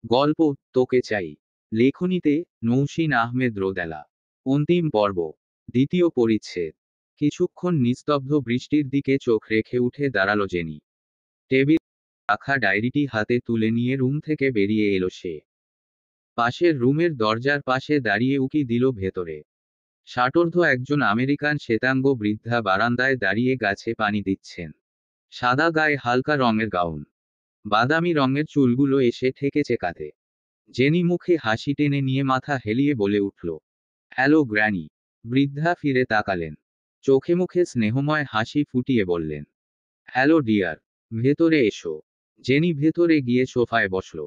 গল্প তোকে চাই। লেখনীতে নৌশিন আহমেদ রোদেলা। অন্তিম পর্ব। দ্বিতীয় পরিচ্ছেদ। কিছুক্ষণ নিস্তব্ধ বৃষ্টির দিকে চোখ রেখে উঠে দাঁড়ালো জেনি। টেবিল রাখা ডায়েরিটি হাতে তুলে নিয়ে রুম থেকে বেরিয়ে এলো সে। পাশের রুমের দরজার পাশে দাঁড়িয়ে উকি দিল ভেতরে। ষাটোর্ধ্ব একজন আমেরিকান শ্বেতাঙ্গ বৃদ্ধা বারান্দায় দাঁড়িয়ে গাছে পানি দিচ্ছেন। সাদা গায়ে হালকা রঙের গাউন। বাদামি রঙের চুলগুলো এসে ঠেকেছে কাঁধে। জেনি মুখে হাসি টেনে নিয়ে মাথা হেলিয়ে বলে উঠল, হ্যালো গ্র্যানি। বৃদ্ধা ফিরে তাকালেন। চোখে মুখে স্নেহময় হাসি ফুটিয়ে বললেন, হ্যালো ডিয়ার। ভেতরে এসো। জেনি ভেতরে গিয়ে সোফায় বসল।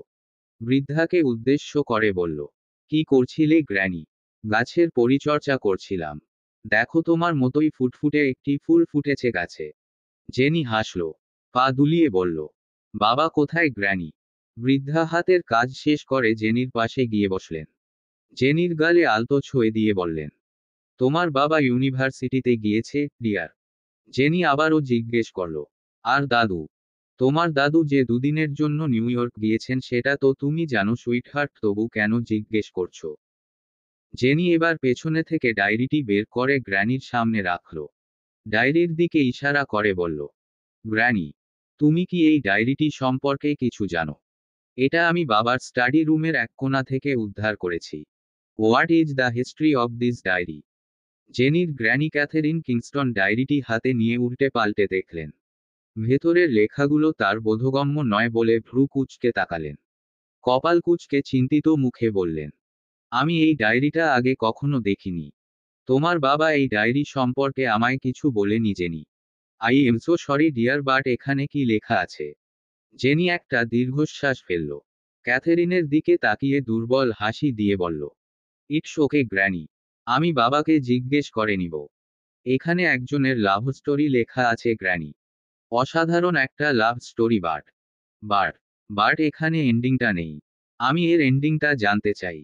বৃদ্ধাকে উদ্দেশ্য করে বলল, কি করছিলে গ্র্যানি? গাছের পরিচর্যা করছিলাম। দেখো তোমার মতোই ফুটফুটে একটি ফুল ফুটেছে গাছে। জেনি হাসল। পা দুলিয়ে বলল, বাবা কোথায় গ্র্যানি? বৃদ্ধা হাতের কাজ শেষ করে জেনির পাশে গিয়ে বসলেন। জেনির গালে আলতো ছুঁয়ে দিয়ে বললেন, তোমার বাবা ইউনিভার্সিটিতে গিয়েছে ডিয়ার। জেনি আবারও জিজ্ঞেস করল, আর দাদু? তোমার দাদু যে দুদিনের জন্য নিউ ইয়র্ক গিয়েছেন সেটা তো তুমি জানো সুইটহার্ট, তবু কেন জিজ্ঞেস করছো? জেনি এবার পেছনে থেকে ডায়েরিটি বের করে গ্র্যানির সামনে রাখল। ডায়েরির দিকে ইশারা করে বলল, গ্র্যানি, তুমি কি এই ডায়েরিটি সম্পর্কে কিছু জানো? এটা আমি বাবার স্টাডি রুমের এক কোণা থেকে উদ্ধার করেছি। What is the history of this ডায়েরি? জেনির গ্র্যানি ক্যাথেরিন কিংস্টন ডায়েরিটি হাতে নিয়ে উল্টে পাল্টে দেখলেন। ভেতরের লেখাগুলো তার বোধগম্য নয় বলে ভ্রু কুঁচকে তাকালেন। কপাল কুঁচকে চিন্তিত মুখে বললেন, আমি এই ডায়েরিটা আগে কখনো দেখিনি। তোমার বাবা এই ডায়েরি সম্পর্কে আমায় কিছু বলেনি jenny. I am so sorry dear, but এখানে কি লেখা আছে? জেনি একটা দীর্ঘশ্বাস ফেলল। ক্যাথেরিনের দিকে তাকিয়ে দুর্বল হাসি দিয়ে বলল, ইটস ওকে গ্র্যানি। আমি বাবাকে জিজ্ঞেস করে নিব। এখানে একজনের লাভ স্টোরি লেখা আছে গ্র্যানি। অসাধারণ একটা লাভ স্টোরি, বাট বাট এখানে এন্ডিংটা নেই। আমি এর এন্ডিংটা জানতে চাই।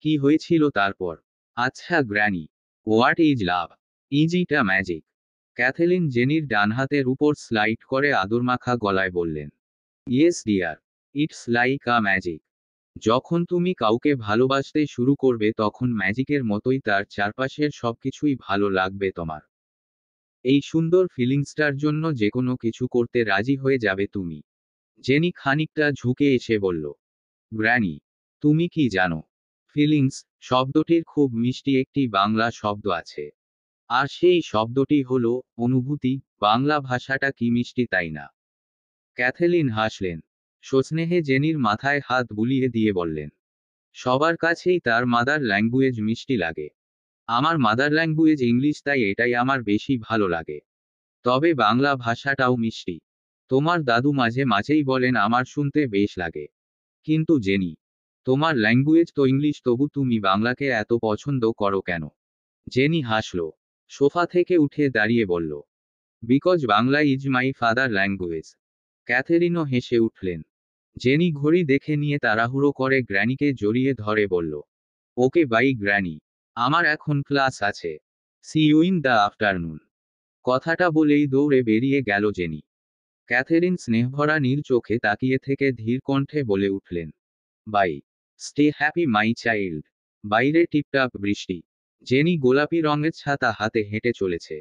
কি হয়েছিল তারপর? আচ্ছা granny, what is love? Is it a magic? Catherine জেনির ডান হাতের উপর স্লাইড করে আদরমাখা গলায় বললেন, yes dear, it's like a magic. যখন তুমি কাউকে ভালোবাসতে শুরু করবে তখন ম্যাজিকের মতোই তার চারপাশের সবকিছুই ভালো লাগবে তোমার। এই সুন্দর ফিলিংসটার জন্য যেকোনো কিছু করতে রাজি হয়ে যাবে তুমি। জেনি খানিকটা ঝুঁকে এসে বলল, গ্র্যানি, তুমি কি জানো, ফিলিংস শব্দটির খুব মিষ্টি একটি বাংলা শব্দ আছে। আর সেই শব্দটি হলো অনুভূতি। বাংলা ভাষাটা কি মিষ্টি, তাই না? ক্যাথেলিন হাসলেন। সস্নেহে জেনির মাথায় হাত বুলিয়ে দিয়ে বললেন, সবার কাছেই তার মাদার ল্যাঙ্গুয়েজ মিষ্টি লাগে। আমার মাদার ল্যাঙ্গুয়েজ ইংলিশ, তাই এটাই আমার বেশি ভালো লাগে। তবে বাংলা ভাষাটাও মিষ্টি। তোমার দাদু মাঝে মাঝেই বলেন আমার শুনতে বেশ লাগে। কিন্তু জেনি, তোমার ল্যাঙ্গুয়েজ তো ইংলিশ, তবু তুমি বাংলাকে এত পছন্দ করো কেন? জেনি হাসল। সোফা থেকে উঠে দাঁড়িয়ে বলল, because Bangla is my father language. ক্যাথেরিনও হেসে উঠলেন। জেনি ঘড়ি দেখে নিয়ে তাড়াহুড়ো করে গ্র্যানিকে জড়িয়ে ধরে বলল, ওকে বাই গ্র্যানি, আমার এখন ক্লাস আছে। See you in the afternoon. কথাটা বলেই দৌড়ে বেরিয়ে গেল জেনি। ক্যাথেরিন স্নেহভরা নীল চোখে তাকিয়ে থেকে ধীর কণ্ঠে বলে উঠলেন, bye. Stay happy my child. বাইরে টিপটাপ বৃষ্টি। জেনি গোলাপি রঙের ছাতা হাতে হেঁটে চলেছে।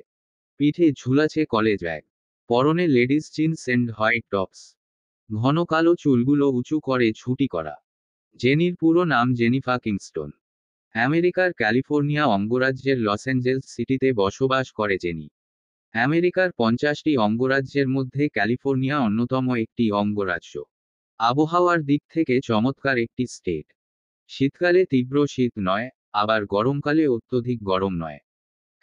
পিঠে ঝুলাছে কলেজ ব্যাগ। পরনে ladies jeans and white tops. ঘন কালো চুলগুলো উঁচু করে ছুটি করা। জেনির পুরো নাম জেনিফা কিংস্টন। আমেরিকার ক্যালিফোর্নিয়া অঙ্গরাজ্যের লস অ্যাঞ্জেলস সিটিতে বসবাস করে জেনি। আমেরিকার 50টি অঙ্গরাজ্যের মধ্যে ক্যালিফোর্নিয়া অন্যতম একটি অঙ্গরাজ্য। আবহাওয়ার দিক থেকে চমৎকার একটি স্টেট। শীতকালে তীব্র শীত নয়, আবার গরমকালে অত্যধিক গরম নয়।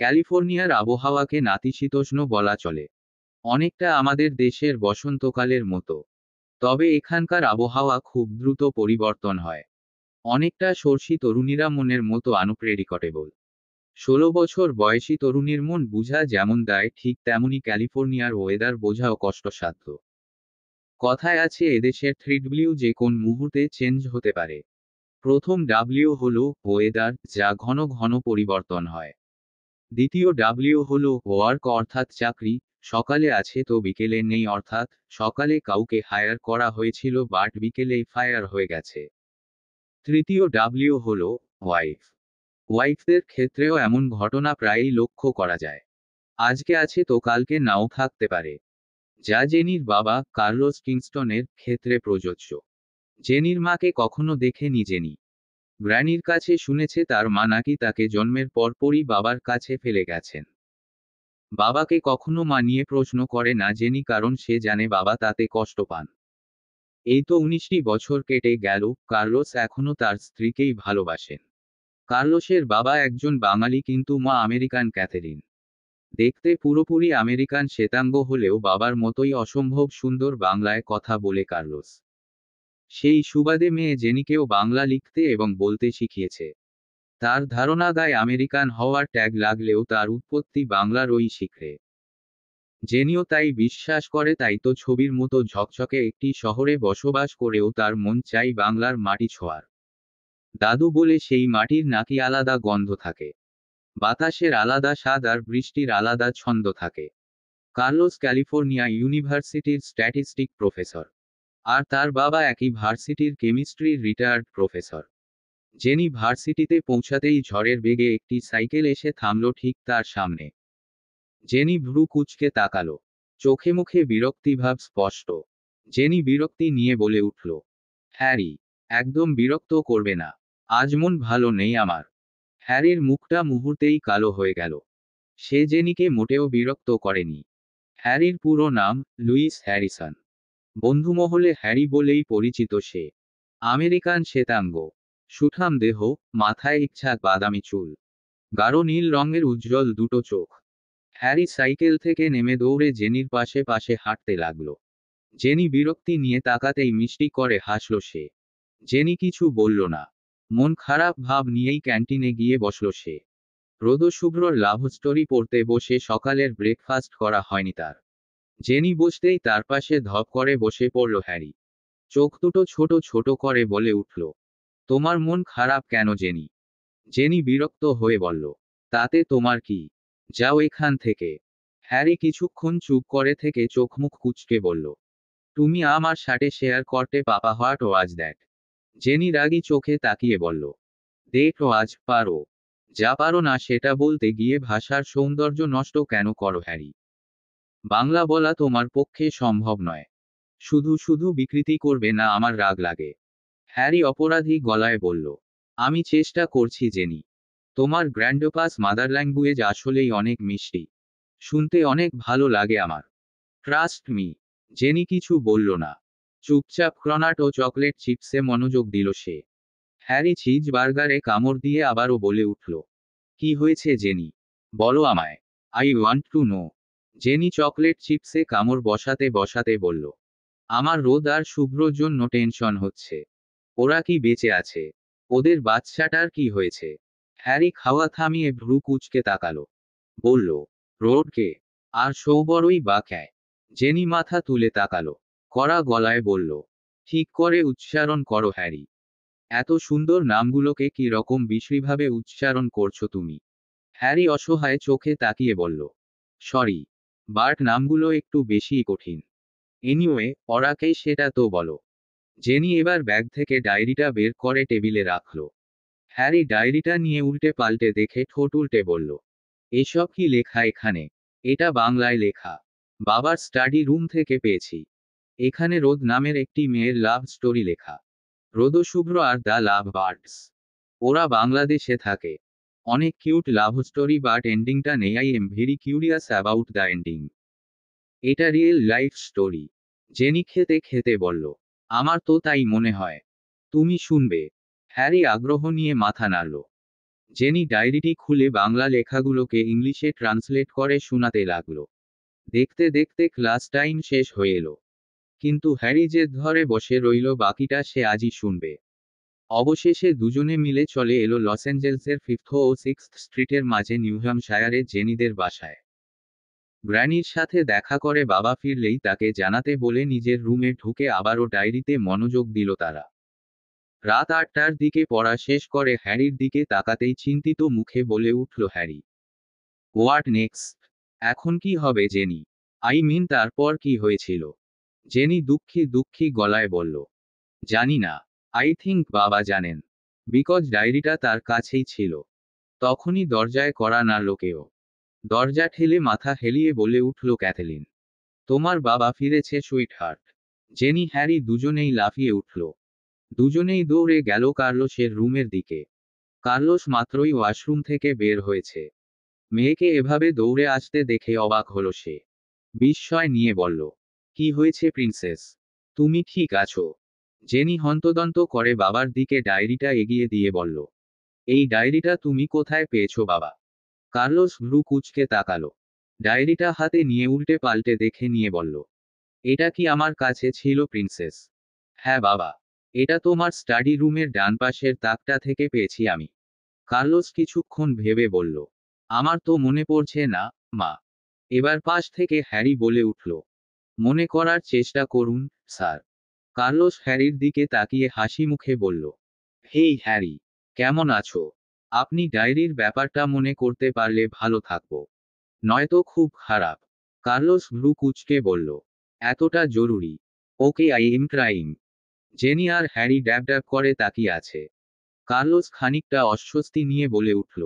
ক্যালিফোর্নিয়ার আবহাওয়াকে নাতিশীতোষ্ণ বলা চলে। অনেকটা আমাদের দেশের বসন্তকালের মতো। তবে এখানকার আবহাওয়া খুব দ্রুত পরিবর্তন হয়। অনেকটা সর্ষি তরুণীরা মনের মতো আনপ্রেডিক্টেবল। 16 বছর বয়সী তরুণীর মন বুঝা যেমন দেয়, ঠিক তেমনি ক্যালিফোর্নিয়ার ওয়েদার বোঝাও কষ্টসাধ্য। কথায় আছে এদেশের 3W যে কোন মুহূর্তে চেঞ্জ হতে পারে। প্রথম ডাব্লিউ হলো ওয়েদার, যা ঘন ঘন পরিবর্তন হয়। দ্বিতীয় ডাব্লিউ হলো ওয়ার্ক, অর্থাৎ চাকরি। সকালে আছে তো বিকেলে নেই, অর্থাৎ সকালে কাউকে হায়ার করা হয়েছিল বাট বিকেলেই ফায়ার হয়ে গেছে। তৃতীয় ডাব্লিউ হল ওয়াইফ। ওয়াইফদের ক্ষেত্রেও এমন ঘটনা প্রায়ই লক্ষ্য করা যায়। আজকে আছে তো কালকে নাও থাকতে পারে। যা জেনির বাবা কার্লোস কিংস্টনের ক্ষেত্রে প্রযোজ্য। জেনির মাকে কখনো দেখেনি জেনি। গ্র্যানির কাছে শুনেছে তার মা নাকি তাকে জন্মের পরপরই বাবার কাছে ফেলে গেছেন। বাবাকে কখনো মা নিয়ে প্রশ্ন করে না জেনি, কারণ সে জানে বাবা তাতে কষ্ট পান। এই তো 19টি বছর কেটে গেল, কার্লোস এখনো তার স্ত্রীকেই ভালোবাসেন। কার্লোসের বাবা একজন বাঙালি কিন্তু মা আমেরিকান ক্যাথেরিন। দেখতে পুরোপুরি আমেরিকান শ্বেতাঙ্গ হলেও বাবার মতোই অসম্ভব সুন্দর বাংলায় কথা বলে কার্লোস। সেই সুবাদে মেয়ে জেনিকেও বাংলা লিখতে এবং বলতে শিখিয়েছে। তার ধারণা গায়ে আমেরিকান হওয়ার ট্যাগ লাগলেও তার উৎপত্তি বাংলার ওই শিখরে। জেনিও তাই বিশ্বাস করে, তাই তো ছবির মতো ঝকঝকে একটি শহরে বসবাস করেও তার মন চাই বাংলার মাটি ছোঁয়ার। দাদু বলে সেই মাটির নাকি আলাদা গন্ধ থাকে, বাতাসের আলাদা স্বাদ আর বৃষ্টির আলাদা ছন্দ থাকে। কার্লোস ক্যালিফোর্নিয়া ইউনিভার্সিটির স্ট্যাটিস্টিক প্রফেসর, আর তার বাবা একই ভার্সিটির কেমিস্ট্রির রিটায়ার্ড প্রফেসর। জেনি ভার্সিটিতে পৌঁছাতেই ঝড়ের বেগে একটি সাইকেল এসে থামল ঠিক তার সামনে। জেনি ভ্রু কুঁচকে তাকালো, চোখে মুখে বিরক্তিভাব স্পষ্ট। জেনি বিরক্তি নিয়ে বলে উঠল, হ্যারি, একদম বিরক্ত করবে না, আজ মন ভালো নেই আমার। হ্যারির মুখটা মুহূর্তেই কালো হয়ে গেল। সে জেনিকে মোটেও বিরক্ত করেনি। হ্যারির পুরো নাম লুইস হ্যারিসন। বন্ধুমহলে হ্যারি বলেই পরিচিত সে। আমেরিকান শ্বেতাঙ্গ, সুঠাম দেহ, মাথায় ইচ্ছা বাদামি চুল, গাঢ় নীল রঙের উজ্জ্বল দুটো চোখ। হ্যারি সাইকেল থেকে নেমে দৌড়ে জেনির পাশে পাশে হাঁটতে লাগলো। জেনি বিরক্তি নিয়ে তাকাতেই মিষ্টি করে হাসল সে। জেনি কিছু বলল না, মন খারাপ ভাব নিয়েই ক্যান্টিনে গিয়ে বসল সে। রোদশুভ্রর লাভ স্টোরি পড়তে বসে সকালের ব্রেকফাস্ট করা হয়নি তার। জেনি বসতেই তার পাশে ধপ করে বসে পড়ল হ্যারি। চোখ দুটো ছোট ছোট করে বলে উঠল, তোমার মন খারাপ কেন জেনি? জেনি বিরক্ত হয়ে বলল, তাতে তোমার কি? যাও এখান থেকে। হ্যারি কিছুক্ষণ চুপ করে থেকে চোখ মুখ কুঁচকে বলল, তুমি আমার সাথে শেয়ার করতে পাপা হোয়াট ওয়াজ দ্যাট? জেনি রাগী চোখে তাকিয়ে বলল, দেখ ওয়াজ পারো, যা পারো না সেটা বলতে গিয়ে ভাষার সৌন্দর্য নষ্ট কেন করো হ্যারি? বাংলা বলা তোমার পক্ষে সম্ভব নয়। শুধু শুধু বিকৃতি করবে না, আমার রাগ লাগে। হ্যারি অপরাধী গলায় বলল, আমি চেষ্টা করছি জেনি। তোমার গ্র্যান্ডপাস মাদার ল্যাঙ্গুয়েজ আসলেই অনেক মিষ্টি, শুনতে অনেক ভালো লাগে আমার। Trust me. জেনি কিছু বলল না, চুপচাপ ক্রনাট ও চকলেট চিপসে মনোযোগ দিল সে। হ্যারি চিজ বার্গারে কামড় দিয়ে আবারও বলে উঠল, কি হয়েছে জেনি? বলো আমায়, আই ওয়ান্ট টু নো। জেনি চকলেট চিপসে কামড় বসাতে বসাতে বলল, আমার রোদ আর শুভ্রর জন্য টেনশন হচ্ছে। ওরা কি বেঁচে আছে? ওদের বাচ্চাটার কি হয়েছে? হ্যারি খাওয়া থামিয়ে ভ্রু কুঁচকে তাকালো, বলল, রোডকে? আর সৌবরই বা ক্যায়? জেনি মাথা তুলে তাকালো, কড়া গলায় বলল, ঠিক করে উচ্চারণ করো হ্যারি। এত সুন্দর নামগুলোকে কি রকম বিশ্রীভাবে উচ্চারণ করছো তুমি? হ্যারি অসহায় চোখে তাকিয়ে বলল, সরি, বাট নামগুলো একটু বেশিই কঠিন। এনিওয়ে, ওরাকে সেটা তো বলো। জেনি এবার ব্যাগ থেকে ডায়েরিটা বের করে টেবিলে রাখল। হ্যারি ডায়েরিটা নিয়ে উল্টে পাল্টে দেখে ঠোঁট উল্টে বলল, এসব কি লেখা এখানে? এটা বাংলায় লেখা, বাবার স্টাডি রুম থেকে পেয়েছি। এখানে রোদ নামের একটি মেয়ের লাভ স্টোরি লেখা, রোদশুভ্র আর দ্য লাভ বার্ডস। ওরা বাংলাদেশে থাকে। অনেক কিউট লাভ স্টোরি, বাট এন্ডিংটা নেই। I am very curious about the ending. এটা রিয়েল লাইফ স্টোরি। জেনি খেতে খেতে বলল, আমার তো তাই মনে হয়। তুমি শুনবে? হ্যারি আগ্রহ নিয়ে মাথা নাড়ল। জেনি ডায়েরিটি খুলে বাংলা লেখাগুলোকে ইংলিশে ট্রান্সলেট করে শোনাতে লাগল। দেখতে দেখতে ক্লাস টাইম শেষ হয়ে এলো। কিন্তু হ্যারি জেদ ধরে বসে রইল বাকিটা সে আজই শুনবে। অবশেষে দুজনে মিলে চলে এলো লস অ্যাঞ্জেলসের 5th ও 6th স্ট্রিটের মাঝে নিউহ্যাম্পশায়ারে জেনিদের বাসায়। গ্র্যানির সাথে দেখা করে বাবা ফিরলেই তাকে জানাতে বলে নিজের রুমে ঢুকে আবারও ডায়েরিতে মনোযোগ দিল তারা। রাত 8টার দিকে পড়া শেষ করে হ্যারির দিকে তাকাতেই চিন্তিত মুখে বলে উঠল হ্যারি, হোয়াট নেক্সট? এখন কি হবে জেনি? আই মিন তারপর কি হয়েছিল? জেনি দুঃখী দুঃখী গলায় বলল, জানি না। আই থিংক বাবা জানেন। বিকজ ডায়েরিটা তার কাছেই ছিল। তখনই দরজায় কড়া নাড়ল কেউ। দরজা ঠেলে মাথা হেলিয়ে বলে উঠল ক্যাথেলিন, তোমার বাবা ফিরেছে সুইটহার্ট। জেনি হ্যারি দুজনেই লাফিয়ে উঠল। দুজনেই দৌড়ে গেল কার্লোসের রুমের দিকে। কার্লোস মাত্রই ওয়াশরুম থেকে বের হয়েছে। মেয়েকে এভাবে দৌড়ে আসতে দেখে অবাক হলো সে। বিস্ময় নিয়ে বলল, কি হয়েছে প্রিন্সেস, তুমি ঠিক আছো? জেনি হন্তদন্ত করে বাবার দিকে ডায়েরিটা এগিয়ে দিয়ে বলল, এই ডায়েরিটা তুমি কোথায় পেয়েছো বাবা? কার্লোস ভ্রু কুঁচকে তাকালো। ডায়েরিটা হাতে নিয়ে উল্টে পাল্টে দেখে নিয়ে বলল, এটা কি আমার কাছে ছিল প্রিন্সেস? হ্যাঁ বাবা, এটা তোমার স্টাডি রুমের ডান পাশের তাকটা থেকে পেয়েছি আমি। কার্লোস কিছুক্ষণ ভেবে বলল, আমার তো মনে পড়ছে না মা। এবার পাশ থেকে হ্যারি বলে উঠল, মনে করার চেষ্টা করুন স্যার। কার্লোস হ্যারির দিকে তাকিয়ে হাসি মুখে বলল, হেই হ্যারি, কেমন আছো? আপনি ডায়েরির ব্যাপারটা মনে করতে পারলে ভালো থাকবো, নয়তো খুব খারাপ। কার্লোস ভ্রু কুঁচকে বলল, এতটা জরুরি? Okay, I am trying. জেনি আর হ্যারি ড্যাব ড্যাব করে তাকিয়ে আছে। কার্লোস খানিকটা অস্বস্তি নিয়ে বলে উঠল,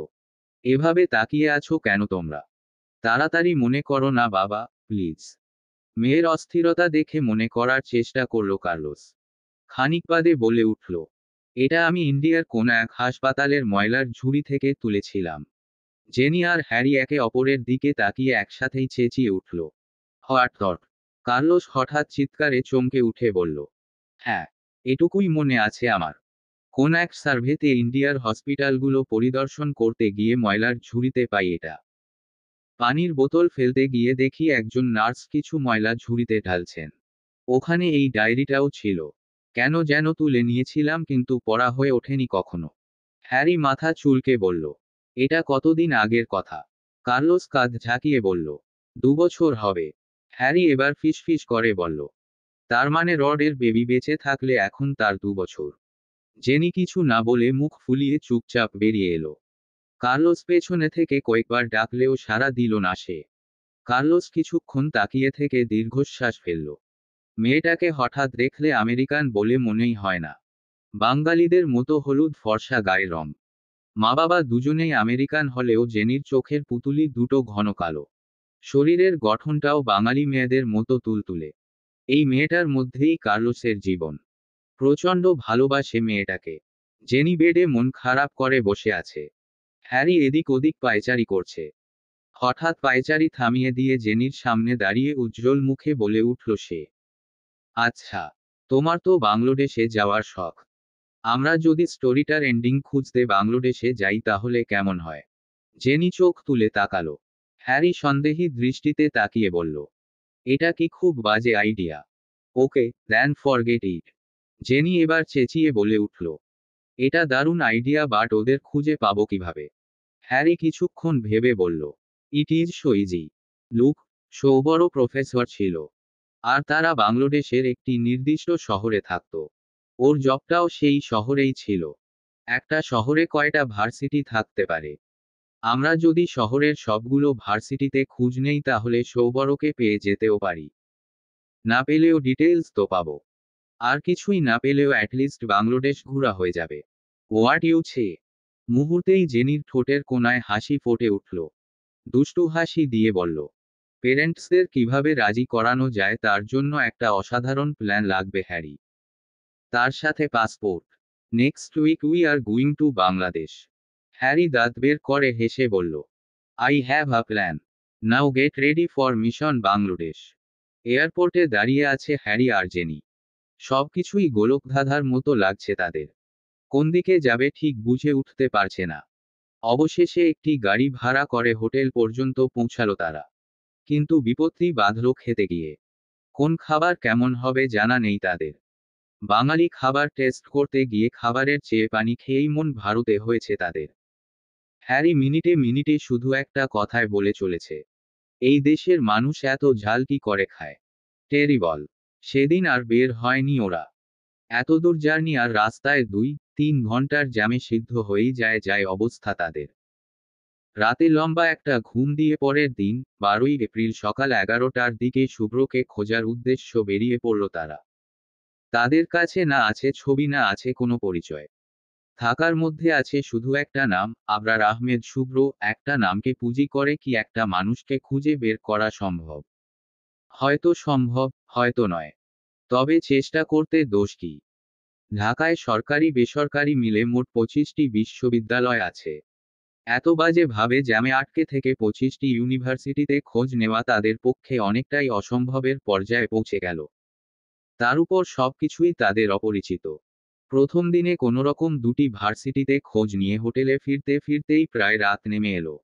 এভাবে তাকিয়ে আছো কেন তোমরা? তাড়াতাড়ি মনে করো না বাবা, প্লিজ। মেয়ের অস্থিরতা দেখে মনে করার চেষ্টা করল কার্লোস। খানিক বাদে বলে উঠল, এটা আমি ইন্ডিয়ার কোন এক হাসপাতালের ময়লার ঝুড়ি থেকে তুলেছিলাম। জেনি আর হ্যারি একে অপরের দিকে তাকিয়ে একসাথেই চেঁচিয়ে উঠল, হোয়াট থট? কার্লোস হঠাৎ চিৎকারে চমকে উঠে বলল, হ্যাঁ, এটুকুই মনে আছে আমার। কোন এক সার্ভেতে ইন্ডিয়ার হসপিটালগুলো পরিদর্শন করতে গিয়ে ময়লার ঝুড়িতে পাই এটা। পানির বোতল ফেলতে গিয়ে দেখি একজন নার্স কিছু ময়লা ঝুড়িতে ঢালছেন। ওখানে এই ডায়েরিটাও ছিল। কেন যেন তুলে নিয়েছিলাম কিন্তু পড়া হয়ে ওঠেনি কখনো। হ্যারি মাথা চুলকে বলল, এটা কতদিন আগের কথা? কার্লোস কাঁধ ঝাঁকিয়ে বলল, 2 বছর হবে। হ্যারি এবার ফিসফিস করে বলল, তার মানে রডের বেবি বেঁচে থাকলে এখন তার 2 বছর। জেনি কিছু না বলে মুখ ফুলিয়ে চুপচাপ বেরিয়ে এলো। কার্লোস পেছনে থেকে কয়েকবার ডাকলেও সাড়া দিল না সে। কার্লোস কিছুক্ষণ তাকিয়ে থেকে দীর্ঘশ্বাস ফেলল। মেয়েটাকে হঠাৎ দেখলে আমেরিকান বলে মনেই হয় না। বাঙালিদের মতো হলুদ ফর্সা গায়ের রং। মা বাবা দুজনেই আমেরিকান হলেও জেনির চোখের পুতুলি দুটো ঘন কালো। শরীরের গঠনটাও বাঙালি মেয়েদের মতো তুলতুলে। এই মেয়েটার মধ্যেই কার্লোসের জীবন। প্রচণ্ড ভালোবাসে মেয়েটাকে। জেনি বেডে মন খারাপ করে বসে আছে। হ্যারি এদিক ওদিক পায়চারি করছে। হঠাৎ পায়চারি থামিয়ে দিয়ে জেনির সামনে দাঁড়িয়ে উজ্জ্বল মুখে বলে উঠল সে, আচ্ছা, তোমার তো বাংলাদেশে যাওয়ার শখ। আমরা যদি স্টোরিটার এন্ডিং খুঁজতে বাংলাদেশে যাই তাহলে কেমন হয়? জেনি চোখ তুলে তাকালো। হ্যারি সন্দেহী দৃষ্টিতে তাকিয়ে বলল, এটা কি খুব বাজে idea? Okay, then forget it. Jenny এবার চেঁচিয়ে বলে উঠল, এটা দারুণ আইডিয়া, বাট ওদের খুঁজে পাবো কিভাবে? হ্যারি কিছুক্ষণ ভেবে বলল, it is so easy. Look, সৌবড় প্রফেসর ছিল। আর তারা বাংলাদেশের একটি নির্দিষ্ট শহরে থাকত। ওর জবটাও সেই শহরেই ছিল। একটা শহরে কয়টা ভার্সিটি থাকতে পারে? আমরা যদি শহরের সবগুলো ভার্সিটিতে খোঁজ নেই তাহলে সৌবড়কে পেয়ে যেতেও পারি। না পেলেও ডিটেইলস তো পাবো। আর কিছুই না পেলেও অ্যাটলিস্ট বাংলাদেশ ঘোরা হয়ে যাবে। হোয়াট ইউ সে? মুহূর্তেই জেনির ঠোঁটের কোণায় হাসি ফুটে উঠল। দুষ্টু হাসি দিয়ে বলল, পেরেন্টসদের কিভাবে রাজি করানো যায় তার জন্য একটা অসাধারণ প্ল্যান লাগবে হ্যারি। তার সাথে passport. Next week we are going to Bangladesh. Harry দাঁত বের করে হেসে বলল, I have a plan. Now get ready for mission Bangladesh. এয়ারপোর্টে দাঁড়িয়ে আছে হ্যারি আর জেনি। সবকিছুই গোলকধাঁধার মতো লাগছে তাদের। কোন দিকে যাবে ঠিক বুঝে উঠতে পারছে না। অবশেষে একটি গাড়ি ভাড়া করে হোটেল পর্যন্ত পৌঁছালো তারা। কিন্তু বিপত্তি বাধল খেতে গিয়ে। কোন খাবার কেমন হবে জানা নেই তাদের। বাঙালি খাবার টেস্ট করতে গিয়ে খাবারের চেয়ে পানি খেয়েই মন ভারতে হয়েছে তাদের। হ্যারি মিনিটে মিনিটে শুধু একটা কথায় বলে চলেছে, এই দেশের মানুষ এত ঝাল কি করে খায়? টেরিবল। সেদিন আর বের হয়নি ওরা। এতদূর জার্নি আর রাস্তায় 2-3 ঘন্টার জ্যামে সিদ্ধ হয়েই যায় অবস্থা তাদের। রাতে লম্বা একটা ঘুম দিয়ে পরের দিন 12ই এপ্রিল সকাল 11টার দিকে শুভ্রকে খোঁজার উদ্দেশ্য বেরিয়ে পড়ল তারা। তাদের কাছে না আছে ছবি, না আছে কোনো পরিচয়। থাকার মধ্যে আছে শুধু একটা নাম, আবরার আহমেদ শুভ্র। একটা নামকে পুঁজি করে কি একটা মানুষকে খুঁজে বের করা সম্ভব? হয়তো সম্ভব, হয়তো নয়। তবে চেষ্টা করতে দোষ কি? ঢাকায় সরকারি বেসরকারি মিলে মোট 25টি বিশ্ববিদ্যালয় আছে। এত বাজে ভাবে জ্যামে আটকে থেকে 25টি ইউনিভার্সিটিতে খোঁজ নেওয়া তাদের পক্ষে অনেকটাই অসম্ভবের পর্যায়ে পৌঁছে গেল। তার উপর সবকিছুই তাদের অপরিচিত। প্রথম দিনে কোনোরকম 2টি ভার্সিটিতে খোঁজ নিয়ে হোটেলে ফিরতে ফিরতেই প্রায় রাত নেমে এলো।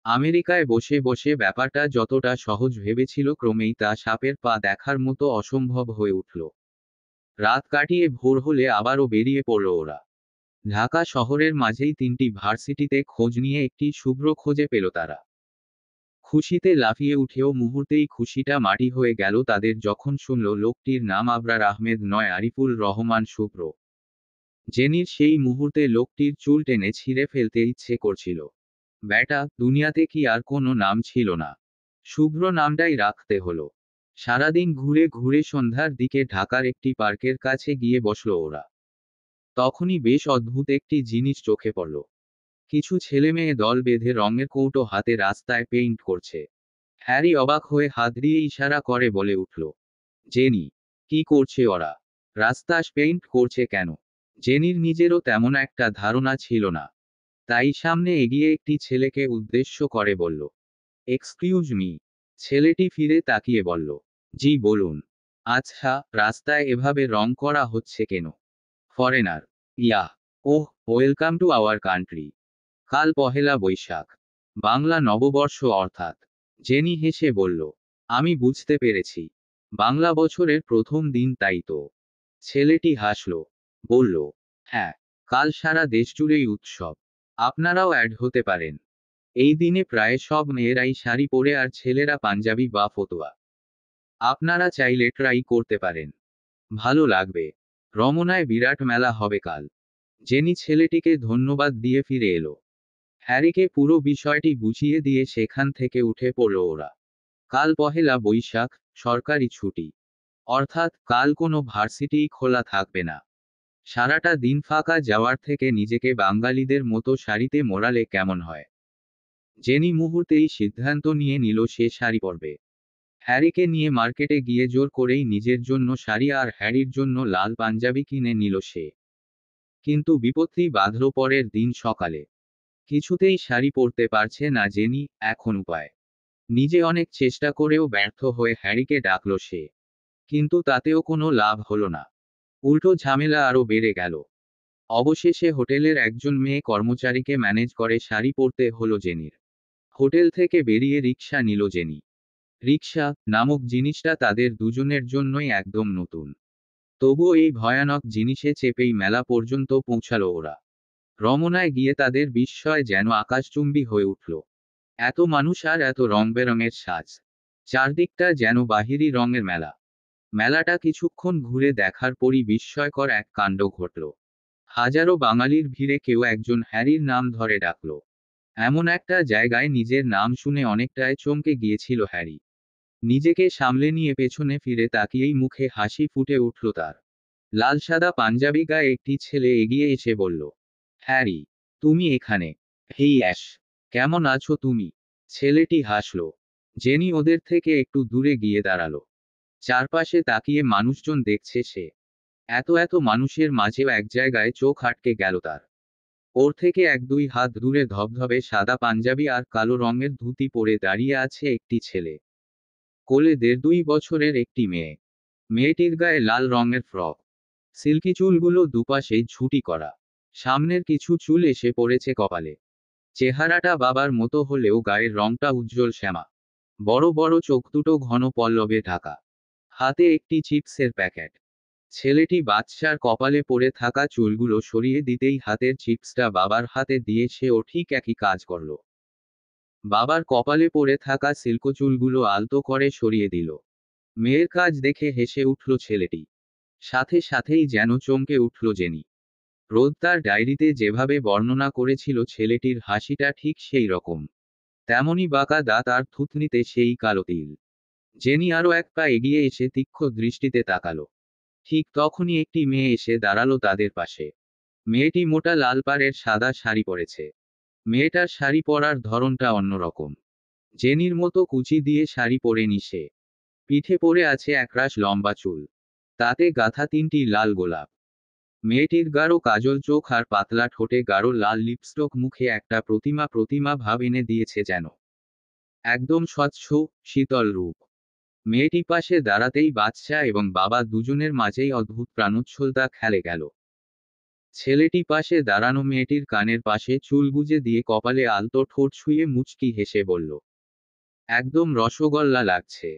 আমেরিকায় বসে বসে ব্যাপারটা যতটা সহজ ভেবেছিল ক্রমেই তা সাপের পা দেখার মতো অসম্ভব হয়ে উঠল। রাত কাটিয়ে ভোর হলে আবারও বেরিয়ে পড়ল ওরা। ঢাকা শহরের মাঝেই 3টি ভার্সিটিতে খোঁজ নিয়ে একটি শুভ্র খুঁজে পেল তারা। খুশিতে লাফিয়ে উঠেও মুহূর্তেই খুশিটা মাটি হয়ে গেল তাদের যখন শুনল লোকটির নাম আবরার আহমেদ নয়, আরিফুল রহমান শুভ্র। জেনির সেই মুহূর্তে লোকটির চুল টেনে ছিঁড়ে ফেলতে ইচ্ছে করছিল। ব্যাটা, দুনিয়াতে কি আর কোনো নাম ছিল না? শুভ্র নামটাই রাখতে হলো। সারাদিন ঘুরে ঘুরে সন্ধ্যার দিকে ঢাকার একটি পার্কের কাছে গিয়ে বসল ওরা। তখনই বেশ অদ্ভুত একটি জিনিস চোখে পড়ল। কিছু ছেলেমেয়ে দল বেঁধে রঙের কৌটো হাতে রাস্তায় পেইন্ট করছে। হ্যারি অবাক হয়ে হাত দিয়ে ইশারা করে বলে উঠল, জেনি, কি করছে ওরা? রাস্তায় পেইন্ট করছে কেন? জেনির নিজেরও তেমন একটা ধারণা ছিল না। তাই সামনে এগিয়ে একটি ছেলেকে উদ্দেশ্য করে বলল, এক্সকিউজ মি। ছেলেটি ফিরে তাকিয়ে বলল, জি বলুন। আচ্ছা, রাস্তায় এভাবে রং করা হচ্ছে কেন? Foreigner. Yeah. Oh, welcome to our country. কাল পহেলা বৈশাখ। বাংলা নববর্ষ অর্থাৎ। জেনি হেসে বলল, আমি বুঝতে পেরেছি। বাংলা বছরের প্রথম দিন, তাই তো? ছেলেটি হাসল। বলল, হ্যাঁ। কাল সারা দেশ জুড়েই উৎসব। আপনারাও অ্যাড হতে পারেন। এই দিনে প্রায় সব মেয়েরাই শাড়ি পরে আর ছেলেরা পাঞ্জাবি বা ফতুয়া। আপনারা চাইলে ট্রাই করতে পারেন। ভালো লাগবে। রমনায় বিরাট মেলা হবে কাল। জেনি ছেলেটিকে ধন্যবাদ দিয়ে ফিরে এলো। হ্যারিকে পুরো বিষয়টি বুঝিয়ে দিয়ে সেখান থেকে উঠে পড়ল ওরা। কাল পহেলা বৈশাখ, সরকারি ছুটি। অর্থাৎ কাল কোনো ভার্সিটিই খোলা থাকবে না। সারাটা দিন ফাঁকা যাওয়ার থেকে নিজেকে বাঙালিদের মতো শাড়িতে মোড়ালে কেমন হয়? জেনি মুহূর্তেই সিদ্ধান্ত নিয়ে নিল সে শাড়ি পরবে। হ্যারিকে নিয়ে মার্কেটে গিয়ে জোর করেই নিজের জন্য শাড়ি আর হ্যারির জন্য লাল পাঞ্জাবি কিনে নিল সে। কিন্তু বিপত্তি বাধল পরের দিন সকালে। কিছুতেই শাড়ি পরতে পারছে না জেনি, এখন উপায়। নিজে অনেক চেষ্টা করেও ব্যর্থ হয়ে হ্যারিকে ডাকল সে। কিন্তু তাতেও কোনো লাভ হলো না। উল্টো ঝামেলা আরও বেড়ে গেল। অবশেষে হোটেলের একজন মেয়ে কর্মচারীকে ম্যানেজ করে শাড়ি পরতে হলো জেনির। হোটেল থেকে বেরিয়ে রিকশা নিল জেনি। রিকশা নামক জিনিসটা তাদের দুজনের জন্যই একদম নতুন। তবুও এই ভয়ানক জিনিসে চেপেই মেলা পর্যন্ত পৌঁছালো ওরা। রমনায় গিয়ে তাদের বিস্ময় যেন আকাশচুম্বী হয়ে উঠল। এত মানুষ আর এত রং বেরঙের সাজ। চারদিকটা যেন বাহিরি রঙের মেলা। মেলাটা কিছুক্ষণ ঘুরে দেখার পরই বিস্ময়কর এক কাণ্ড ঘটল। হাজারো বাঙালির ভিড়ে কেউ একজন হ্যারির নাম ধরে ডাকল। এমন একটা জায়গায় নিজের নাম শুনে অনেকটাই চমকে গিয়েছিল হ্যারি। নিজেকে সামলে নিয়ে পেছনে ফিরে তাকিয়েই মুখে হাসি ফুটে উঠল তার। লাল সাদা পাঞ্জাবি গায়ে একটি ছেলে এগিয়ে এসে বলল, হ্যারি, তুমি এখানে? হেই অ্যাশ, কেমন আছো তুমি? ছেলেটি হাসল। জেনি ওদের থেকে একটু দূরে গিয়ে দাঁড়ালো। চারপাশে তাকিয়ে মানুষজন দেখছে সে। এত এত মানুষের মাঝেও এক জায়গায় চোখ আটকে গেল তার। ওর থেকে 1-2 হাত দূরে ধবধবে সাদা পাঞ্জাবি আর কালো রঙের ধুতি পরে দাঁড়িয়ে আছে একটি ছেলে। কোলে 1.5-2 বছরের একটি মেয়ে। মেয়েটির গায়ে লাল রঙের ফ্রক। সিল্কি চুলগুলো দুপাশেই ঝুঁটি করা। সামনের কিছু চুল এসে পড়েছে কপালে। চেহারাটা বাবার মতো হলেও গায়ের রংটা উজ্জ্বল শ্যামা। বড় বড় চোখ দুটো ঘন পল্লবে ঢাকা। হাতে একটি চিপসের প্যাকেট। ছেলেটি বাচ্চার কপালে পড়ে থাকা চুলগুলো সরিয়ে দিতেই হাতের চিপসটা বাবার হাতে দিয়ে সেও ঠিক একই কাজ করল। বাবার কপালে পড়ে থাকা সিল্ক চুলগুলো আলতো করে সরিয়ে দিল। মেয়ের কাজ দেখে হেসে উঠল ছেলেটি। সাথে সাথেই যেন চমকে উঠল জেনি। রোদ তার ডায়েরিতে যেভাবে বর্ণনা করেছিল ছেলেটির হাসিটা ঠিক সেই রকম। তেমনই বাঁকা দাঁত আর থুতনিতে সেই কালো তিল। জেনি আরও এক পা এগিয়ে এসে তীক্ষ্ণ দৃষ্টিতে তাকালো। ঠিক তখনই একটি মেয়ে এসে দাঁড়ালো তাদের পাশে। মেয়েটি মোটা লাল পাড়ের সাদা শাড়ি পরেছে। মেয়েটার শাড়ি পরার ধরনটা অন্যরকম। জেনির মতো কুচি দিয়ে শাড়ি পরেনি সে। পিঠে পরে আছে একরাশ লম্বা চুল। তাতে গাঁথা 3টি লাল গোলাপ। মেয়েটির গাঢ় কাজল চোখ আর পাতলা ঠোঁটে গাঢ় লাল লিপস্টক মুখে একটা প্রতিমা প্রতিমা ভাব এনে দিয়েছে যেন। একদম স্বচ্ছ, শীতল রূপ। মেয়েটি পাশে দাঁড়াতেই বাদশা এবং বাবা দুজনের মাঝেই অদ্ভুত প্রাণোচ্ছলতা খেলে গেল। ছেলেটি পাশে দাঁড়ানো মেয়েটির কানের পাশে চুল গুজে দিয়ে কপালে আলতো ঠোঁট ছুঁয়ে মুচকি হেসে বলল, একদম রসগোল্লা লাগছে।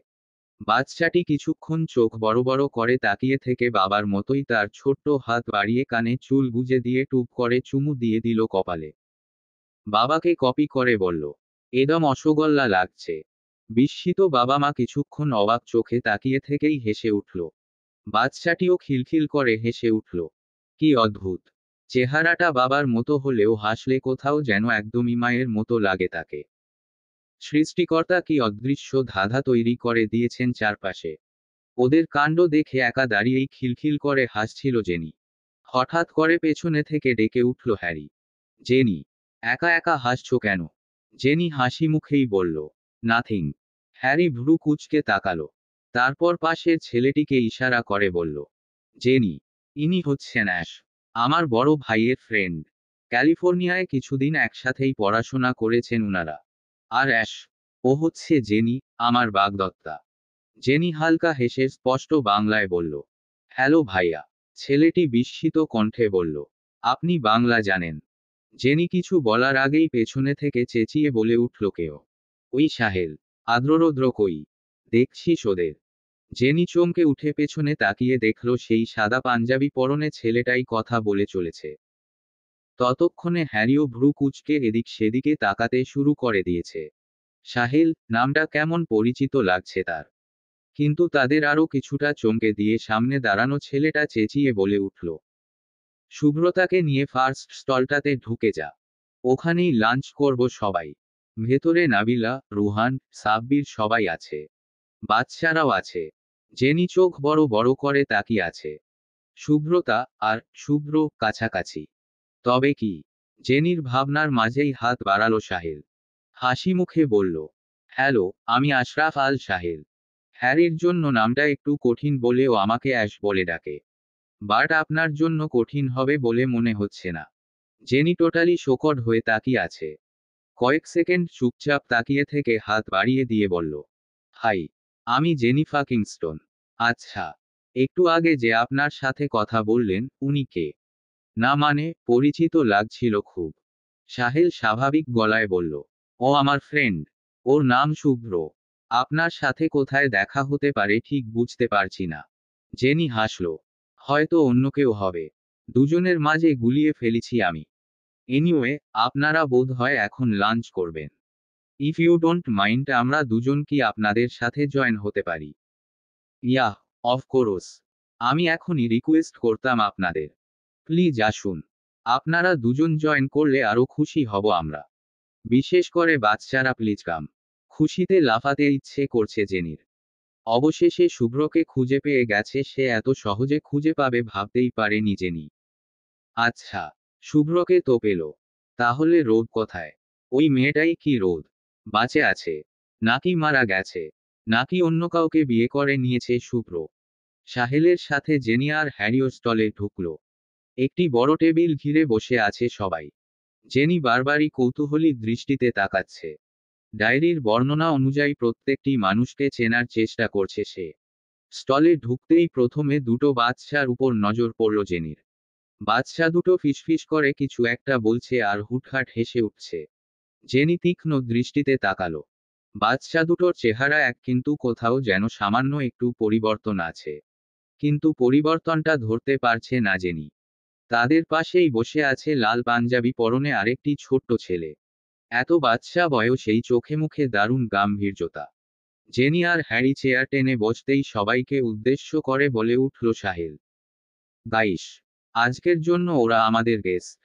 বাচ্চাটি কিছুক্ষণ চোখ বড় বড় করে তাকিয়ে থেকে বাবার মতোই তার ছোট্ট হাত বাড়িয়ে কানে চুল গুজে দিয়ে টুপ করে চুমু দিয়ে দিল কপালে। বাবাকে কপি করে বলল, একদম রসগোল্লা লাগছে। বিস্মিত বাবা মা কিছুক্ষণ অবাক চোখে তাকিয়ে থেকেই হেসে উঠল। বাচ্চাটিও খিলখিল করে হেসে উঠল। কি অদ্ভুত! চেহারাটা বাবার মতো হলেও হাসলে কোথাও যেন একদমই মায়ের মতো লাগে তাকে। সৃষ্টিকর্তা কি অদৃশ্য ধাঁধা তৈরি করে দিয়েছেন চারপাশে। ওদের কাণ্ড দেখে একা দাঁড়িয়েই খিলখিল করে হাসছিল জেনি। হঠাৎ করে পেছনে থেকে ডেকে উঠল হ্যারি, জেনি, একা একা হাসছো কেন? জেনি হাসি মুখেই বলল, নাথিং। হ্যারি ভ্রু কুঁচকে তাকালো। তারপর পাশের ছেলেটিকে ইশারা করে বলল, জেনি, ইনি হচ্ছেন অ্যাশ, আমার বড় ভাইয়ের ফ্রেন্ড। ক্যালিফোর্নিয়ায় কিছুদিন একসাথেই পড়াশোনা করেছেন উনারা। আর অ্যাশ, ও হচ্ছে জেনি, আমার বাগদত্তা। জেনি হালকা হেসে স্পষ্ট বাংলায় বলল, হ্যালো ভাইয়া। ছেলেটি বিস্মিত কণ্ঠে বলল, আপনি বাংলা জানেন? জেনি কিছু বলার আগেই পেছনে থেকে চেঁচিয়ে বলে উঠল কেউ, ওই সাহেল, আদ্ররৌদ্র কই? দেখছিস ওদের? জেনি চমকে উঠে পেছনে তাকিয়ে দেখল সেই সাদা পাঞ্জাবি পরনে ছেলেটাই কথা বলে চলেছে। ততক্ষণে হ্যারিও ভ্রু কুঁচকে এদিক সেদিকে তাকাতে শুরু করে দিয়েছে। সাহেল নামটা কেমন পরিচিত লাগছে তার। কিন্তু তাদের আরও কিছুটা চমকে দিয়ে সামনে দাঁড়ানো ছেলেটা চেঁচিয়ে বলে উঠল, শুভ্রতাকে নিয়ে ফার্স্ট স্টলটাতে ঢুকে যা। ওখানেই লাঞ্চ করব সবাই। ভেতরে নাবিলা, রুহান, সাব্বির সবাই আছে। বাচ্চারাও আছে। জেনি চোখ বড় বড় করে তাকিয়ে আছে। শুভ্রতা আর শুভ্র কাছাকাছি। তবে কি? জেনির ভাবনার মাঝেই হাত বাড়ালো সাহেল। হাসি মুখে বলল, হ্যালো, আমি আশরাফ আল সাহেল। হ্যারির জন্য নামটা একটু কঠিন বলেও আমাকে অ্যাশ বলে ডাকে। বাট আপনার জন্য কঠিন হবে বলে মনে হচ্ছে না। জেনি টোটালি শোকড হয়ে তাকিয়ে আছে। কয়েক সেকেন্ড চুপচাপ তাকিয়ে থেকে হাত বাড়িয়ে দিয়ে বলল, হাই, আমি জেনিফা কিংস্টন। আচ্ছা, একটু আগে যে আপনার সাথে কথা বললেন উনি কে? না মানে, পরিচিত লাগছিল খুব। সাহেল স্বাভাবিক গলায় বলল, ও আমার ফ্রেন্ড। ওর নাম শুভ্র। আপনার সাথে কোথায় দেখা হতে পারে ঠিক বুঝতে পারছি না। জেনি হাসল, হয়তো অন্য কেউ হবে। দুজনের মাঝে গুলিয়ে ফেলেছি আমি। এনিওয়ে, আপনারা বোধহয় এখন লাঞ্চ করবেন। ইফ ইউ ডোন্ট মাইন্ড আমরা দুজন কি আপনাদের সাথে জয়েন হতে পারি? Yeah, of course. আমি এখনই রিকোয়েস্ট করতাম আপনাদের। প্লিজ আসুন। আপনারা দুজন জয়েন করলে আরো খুশি হব আমরা। বিশেষ করে বাচ্চারা প্লিজ কাম। খুশিতে লাফাতে ইচ্ছে করছে জেনির। অবশেষে শুভ্রকে খুঁজে পেয়ে গেছে সে এত সহজে খুঁজে পাবে ভাবতেই পারেনি জেনি। আচ্ছা, শুভ্রকে তো পেল। তাহলে রোদ কোথায়? ওই মেয়েটাই কি রোদ? বাঁচে আছে? নাকি মারা গেছে? নাকি অন্য কাউকে বিয়ে করে নিয়েছে শুভ্র? সাহেলের সাথে জেনি আর হ্যারিও স্টলে ঢুকল। একটি বড় টেবিল ঘিরে বসে আছে সবাই। জেনি বারবারই কৌতূহলী দৃষ্টিতে তাকাচ্ছে। ডায়েরির বর্ণনা অনুযায়ী প্রত্যেকটি মানুষকে চেনার চেষ্টা করছে সে। স্টলে ঢুকতেই প্রথমে দুটো বাচ্চার উপর নজর পড়ল জেনির। বাচ্চা দুটো ফিসফিস করে কিছু একটা বলছে আর হুটহাট হেসে উঠছে। জেনি তীক্ষ্ণ দৃষ্টিতে তাকালো। বাচ্চা দুটোর চেহারা এক কিন্তু কোথাও যেন সামান্য একটু পরিবর্তন আছে। কিন্তু পরিবর্তনটা ধরতে পারছে না জেনি। তাদের পাশেই বসে আছে লাল পাঞ্জাবি পরনে আরেকটি ছোট্ট ছেলে। এত বাচ্চা বয়সেই চোখে মুখে দারুণ গাম্ভীর্যতা। জেনি আর হ্যারি চেয়ার টেনে বসতেই সবাইকে উদ্দেশ্য করে বলে উঠল সাহেল, গাইস, আজকের জন্য ওরা আমাদের গেস্ট।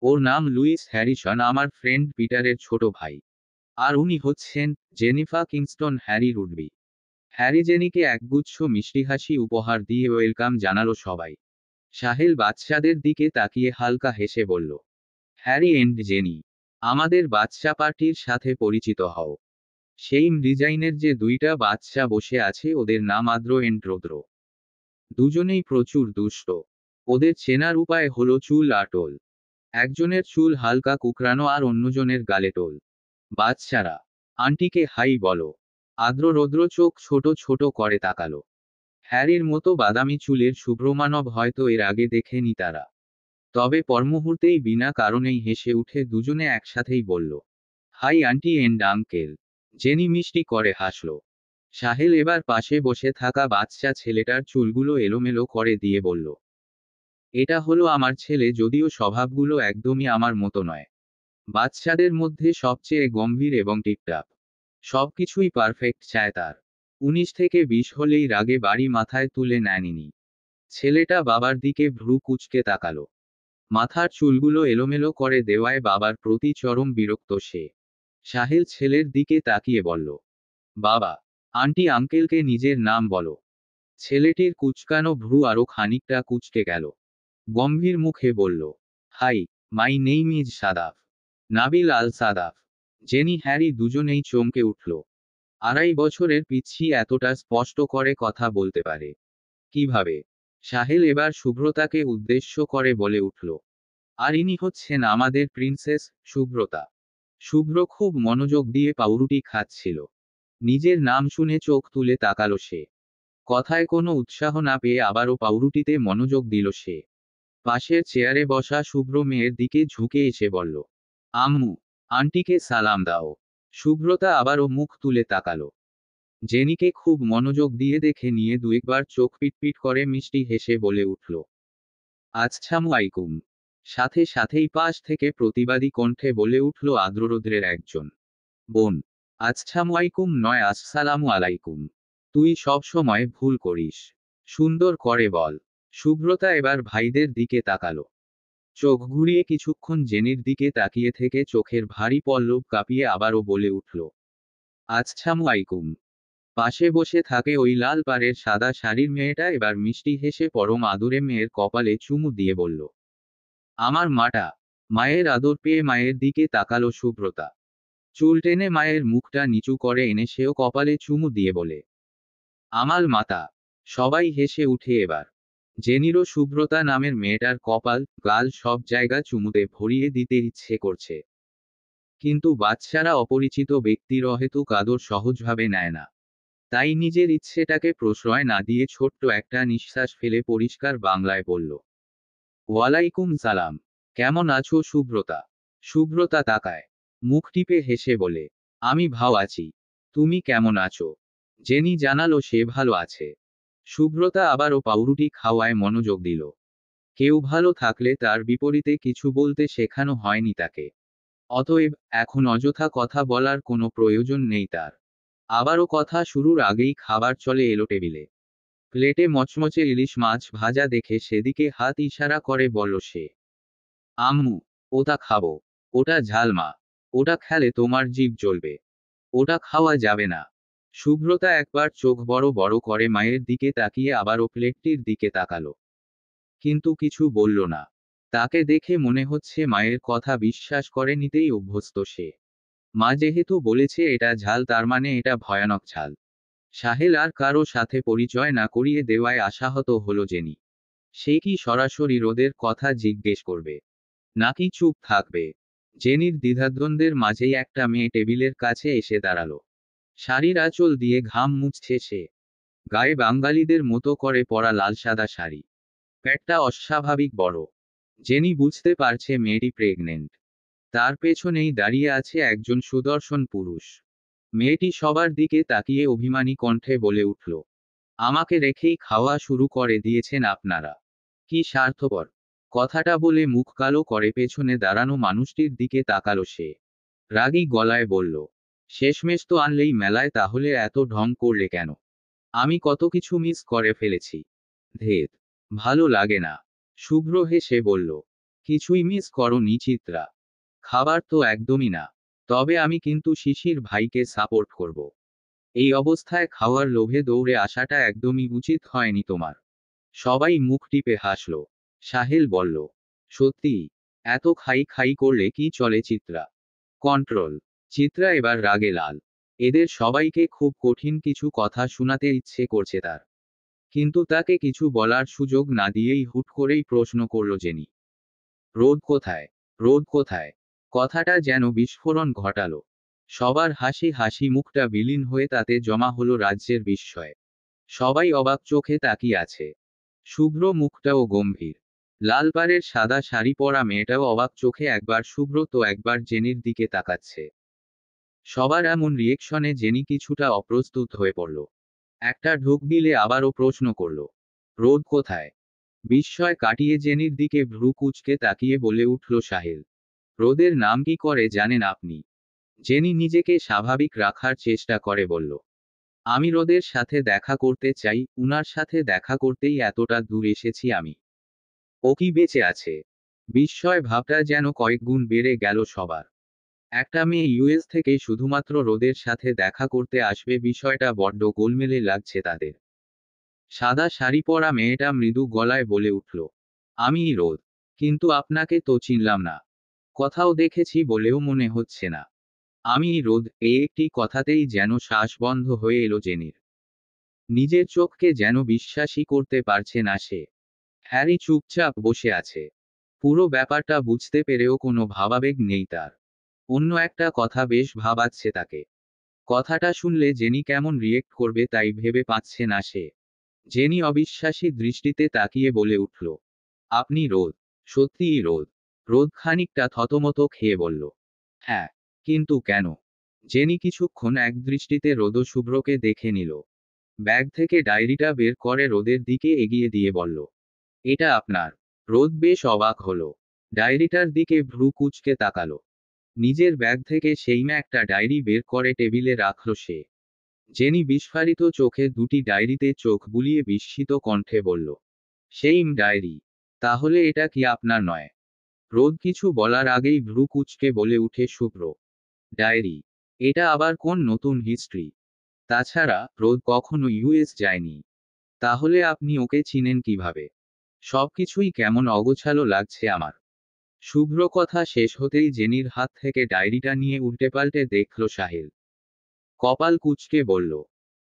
ওর নাম লুইস হ্যারিসন, আমার ফ্রেন্ড পিটারের ছোট ভাই। আর উনি হচ্ছেন জেনিফা কিংস্টন, হ্যারি রুডবি। হ্যারি জেনিকে একগুচ্ছ মিষ্টি হাসি উপহার দিয়ে ওয়েলকাম জানালো সবাই। সাহেল বাচ্চাদের দিকে তাকিয়ে হালকা হেসে বলল, হ্যারি এন্ড জেনি, আমাদের বাচ্চা পার্টির সাথে পরিচিত হও। সেই ডিজাইনের যে দুইটা বাচ্চা বসে আছে ওদের নাম আদ্র এন্ড রৌদ্র। দুজনেই প্রচুর দুষ্ট। ওদের চেনার উপায় হলো চুল আটল। একজনের চুল হালকা কুকরানো আর অন্যজনের গালে টোল। বাচ্চারা, আন্টিকে হাই বলো। আদ্র রৌদ্র চোখ ছোট ছোট করে তাকালো। হ্যারির মতো বাদামি চুলের শুভ্রমানব হয়তো এর আগে দেখেনি তারা। তবে পরমুহূর্তেই বিনা কারণেই হেসে উঠে দুজনে একসাথেই বলল, hi aunty and uncle. Jenny মিষ্টি করে হাসল। সাহেল এবার পাশে বসে থাকা বাচ্চা ছেলেটার চুলগুলো এলোমেলো করে দিয়ে বলল, এটা হলো আমার ছেলে, যদিও স্বভাবগুলো একদমই আমার মতো নয়। বাচ্চাদের মধ্যে সবচেয়ে গম্ভীর এবং টিপটাপ। সবকিছুই পারফেক্ট চায় তার। 19 থেকে 20 হলেই রাগে বাড়ি মাথায় তুলে নেয়নি। ছেলেটা বাবার দিকে ভ্রু কুঁচকে তাকালো। মাথার চুলগুলো এলোমেলো করে দেওয়ায় বাবার প্রতি চরম বিরক্ত সে। সাহেল ছেলের দিকে তাকিয়ে বলল, বাবা, আন্টি আঙ্কেলকে নিজের নাম বলো। ছেলেটির কুচকানো ভ্রু আরো খানিকটা কুঁচকে গেল। গম্ভীর মুখে বলল, hi, my name is Sadaf. Nabil Al Sadaf. Jenny Harry দুজনেই চমকে উঠল। 2.5 বছরের পিচ্ছি এতটা স্পষ্ট করে কথা বলতে পারে কিভাবে? সাহেল এবার শুভ্রতাকে উদ্দেশ্য করে বলে উঠল, আর ইনি হচ্ছেন আমাদের প্রিন্সেস, শুভ্রতা। শুভ্র খুব মনোযোগ দিয়ে পাউরুটি খাচ্ছিল। নিজের নাম শুনে চোখ তুলে তাকালো সে। কথায় কোনো উৎসাহ না পেয়ে আবারও পাউরুটিতে মনোযোগ দিল সে। পাশের চেয়ারে বসা শুভ্র মেয়ের দিকে ঝুঁকে এসে বলল, আম্মু, আন্টিকে সালাম দাও। শুভ্রতা আবারও মুখ তুলে তাকালো। জেনিকে খুব মনোযোগ দিয়ে দেখে নিয়ে দুইবার চোখ পিটপিট করে মিষ্টি হেসে বলে উঠল, আসসালামু আলাইকুম। সাথে সাথেই পাশ থেকে প্রতিবাদী কণ্ঠে বলে উঠল আদ্ররৌদ্রের একজন বোন, আসসালামু আলাইকুম নয় আসসালামু আলাইকুম। তুই সব সময় ভুল করিস। সুন্দর করে বল। শুভ্রতা এবার ভাইদের দিকে তাকালো। চোখ ঘুরিয়ে কিছুক্ষণ জেনির দিকে তাকিয়ে থেকে চোখের ভারী পল্লব কাঁপিয়ে আবারও বলে উঠল, আসসালামু আলাইকুম। পাশে বসে থাকে ওই লাল পাড়ের সাদা শাড়ির মেয়েটা এবার মিষ্টি হেসে পরম আদরে মেয়ের কপালে চুমু দিয়ে বলল, আমার মাটা। মায়ের আদর পেয়ে মায়ের দিকে তাকালো শুভ্রতা। চুল টেনে মায়ের মুখটা নিচু করে এনে সেও কপালে চুমু দিয়ে বলে, আমার মাতা। সবাই হেসে উঠে এবার। জেনিরও শুভ্রতা নামের মেয়েটার কপাল, গাল সব জায়গা চুমুতে ভরিয়ে দিতে ইচ্ছে করছে। কিন্তু বাচ্চারা অপরিচিত ব্যক্তির অহেতুক আদর সহজভাবে নেয় না। তাই নিজের ইচ্ছেটাকে প্রশ্রয় না দিয়ে ছোট্ট একটা নিঃশ্বাস ফেলে পরিষ্কার বাংলায় বলল, ওয়ালাইকুম সালাম। কেমন আছো শুভ্রতা? শুভ্রতা তাকায়। মুখ টিপে হেসে বলে, আমি ভালো আছি। তুমি কেমন আছো? জেনি জানালো সে ভালো আছে। শুভ্রতা আবারও পাউরুটি খাওয়ায় মনোযোগ দিল। কেউ ভালো থাকলে তার বিপরীতে কিছু বলতে শেখানো হয়নি তাকে। অতএব এখন অযথা কথা বলার কোনো প্রয়োজন নেই তার। আবারও কথা শুরুর আগেই খাবার চলে এলো টেবিলে। প্লেটে মচমচে ইলিশ মাছ ভাজা দেখে সেদিকে হাত ইশারা করে বলল সে, আম্মু, ওটা খাবো। ওটা ঝাল মা। ওটা খেলে তোমার জিভ জ্বলবে। ওটা খাওয়া যাবে না। শুভ্রতা একবার চোখ বড় বড় করে মায়ের দিকে তাকিয়ে আবারও প্লেটটির দিকে তাকালো। কিন্তু কিছু বলল না। তাকে দেখে মনে হচ্ছে মায়ের কথা বিশ্বাস করে নিতেই অভ্যস্ত সে। মা যেহেতু বলেছে এটা ঝাল তার মানে এটা ভয়ানক ঝাল। সাহেল আর কারো সাথে পরিচয় না করিয়ে দেওয়ায় আশাহত হলো জেনি। সে কি সরাসরি রোদের কথা জিজ্ঞেস করবে, নাকি চুপ থাকবে? জেনির দ্বিধাদ্বন্দ্বের মাঝেই একটা মেয়ে টেবিলের কাছে এসে দাঁড়ালো। শাড়ির আঁচল দিয়ে ঘাম মুছছে সে। গায়ে বাঙালিদের মতো করে পরা লাল সাদা শাড়ি। পেটটা অস্বাভাবিক বড়। জেনি বুঝতে পারছে মেয়েটি প্রেগনেন্ট। তার পেছনেই দাঁড়িয়ে আছে একজন সুদর্শন পুরুষ। মেয়েটি সবার দিকে তাকিয়ে অভিমানী কণ্ঠে বলে উঠল, আমাকে রেখেই খাওয়া শুরু করে দিয়েছেন আপনারা। কি স্বার্থপর। কথাটা বলে মুখ কালো করে পেছনে দাঁড়ানো মানুষটির দিকে তাকালো সে। রাগী গলায় বলল, শেষমেশ তো আনলেই মেলায়, তাহলে এত ঢং করলে কেন? আমি কত কিছু মিস করে ফেলেছি। ধেত, ভালো লাগে না। শুভ্র হেসে বলল, কিছুই মিস করনি চিত্রা। খাবার তো একদমই না। তবে আমি কিন্তু শিশির ভাইকে সাপোর্ট করব। এই অবস্থায় খাওয়ার লোভে দৌড়ে আসাটা একদমই উচিত হয়নি তোমার। সবাই মুখ টিপে হাসল। সাহেল বলল, সত্যি? এত খাই খাই করলে কি চলে চিত্রা? কন্ট্রোল। চিত্রা এবার রাগে লাল। এদের সবাইকে খুব কঠিন কিছু কথা শোনাতে ইচ্ছে করছে তার। কিন্তু তাকে কিছু বলার সুযোগ না দিয়েই হুট করেই প্রশ্ন করল জেনি, রোদ কোথায়? রোদ কোথায়? কথাটা যেন বিস্ফোরণ ঘটালো। সবার হাসি হাসি মুখটা বিলীন হয়ে তাতে জমা হলো রাজ্যের বিস্ময়। সবাই অবাক চোখে তাকিয়ে আছে। শুভ্র মুখটাও গম্ভীর। লাল পাড়ের সাদা শাড়ি পরা মেয়েটাও অবাক চোখে একবার শুভ্র তো একবার জেনির দিকে তাকাচ্ছে। সবার এমন রিয়েকশনে জেনি কিছুটা অপ্রস্তুত হয়ে পড়ল। একটা ঢোক গিলে আবারও প্রশ্ন করল, রোদ কোথায়? বিস্ময় কাটিয়ে জেনির দিকে ভ্রু কুঁচকে তাকিয়ে বলে উঠল সাহেল, রোদের নাম কি করে জানেন আপনি? জেনি নিজেকে স্বাভাবিক রাখার চেষ্টা করে বলল, আমি রোদের সাথে দেখা করতে চাই, উনার সাথে দেখা করতেই এতটা দূর এসেছি আমি। ও কি বেঁচে আছে? বিস্ময় ভাবটা যেন কয়েক গুণ বেড়ে গেল সবার। একটা মেয়ে ইউএস থেকে শুধুমাত্র রোদের সাথে দেখা করতে আসবে, বিষয়টা বড্ড গোলমেলে লাগছে তাদের। সাদা শাড়ি পরা মেয়েটা মৃদু গলায় বলে উঠল, আমিই রোদ। কিন্তু আপনাকে তো চিনলাম না। কোথাও দেখেছি বলেও মনে হচ্ছে না। আমিই রোদ, এই একটি কথাতেই যেন শ্বাস বন্ধ হয়ে এলো জেনির। নিজের চোখকে যেন বিশ্বাসই করতে পারছে না সে। হ্যারি চুপচাপ বসে আছে। পুরো ব্যাপারটা বুঝতে পেরেও কোনো ভাবাবেগ নেই তার। অন্য একটা কথা বেশ ভাবাচ্ছে তাকে। কথাটা শুনলে জেনি কেমন রিয়েক্ট করবে তাই ভেবে পাচ্ছে না সে। জেনি অবিশ্বাসী দৃষ্টিতে তাকিয়ে বলে উঠল, আপনি রোদ? সত্যিই রোদ? রোদ খানিকটা থতমত খেয়ে বলল, হ্যাঁ। কিন্তু কেন? জেনি কিছুক্ষণ এক দৃষ্টিতে রোদ ও শুভ্রকে দেখে নিল। ব্যাগ থেকে ডায়েরিটা বের করে রোদের দিকে এগিয়ে দিয়ে বলল, এটা আপনার। রোদ বেশ অবাক হলো। ডায়েরিটার দিকে ভ্রু কুঁচকে তাকালো। নিজের ব্যাগ থেকে সেইমা একটা ডায়েরি বের করে টেবিলে রাখল সে। জেনি বিস্ফারিত চোখে দুটি ডায়েরিতে চোখ বুলিয়ে বিস্মিত কণ্ঠে বলল, সেইম ডায়েরি? তাহলে এটা কি আপনার নয়? রোদ কিছু বলার আগেই ভ্রু কুঁচকে বলে উঠে শুভ্র, ডায়েরি? এটা আবার কোন নতুন হিস্ট্রি? তাছাড়া রোদ কখনো ইউএস যায়নি। তাহলে আপনি ওকে চিনেন কিভাবে? সবকিছুই কেমন অগোছালো লাগছে আমার। শুভ্র কথা শেষ হতেই জেনির হাত থেকে ডায়েরিটা নিয়ে উল্টেপাল্টে দেখল সাহেল। কপাল কুঁচকে বলল,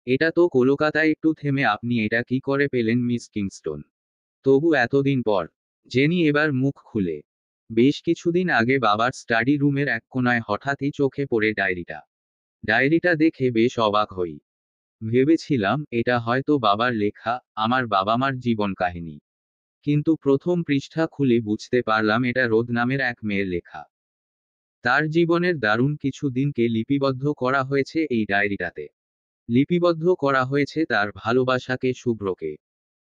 এটা তো কলকাতায়। একটু থেমে, আপনি এটা কি করে পেলেন মিস কিংস্টন? তবু এতদিন পর? জেনি এবার মুখ খুলে, বেশ কিছুদিন আগে বাবার স্টাডি রুমের এক কোনায় হঠাৎই চোখে পড়ে ডায়েরিটা। ডায়েরিটা দেখে বেশ অবাক হই। ভেবেছিলাম এটা হয়তো বাবার লেখা, আমার বাবা মার জীবন কাহিনী। কিন্তু প্রথম পৃষ্ঠা খুলে বুঝতে পারলাম এটা রোদ নামের এক মেয়ের লেখা। তার জীবনের দারুণ কিছু দিনকে লিপিবদ্ধ করা হয়েছে এই ডায়েরিটাতে। লিপিবদ্ধ করা হয়েছে তার ভালোবাসাকে, শুভ্রকে।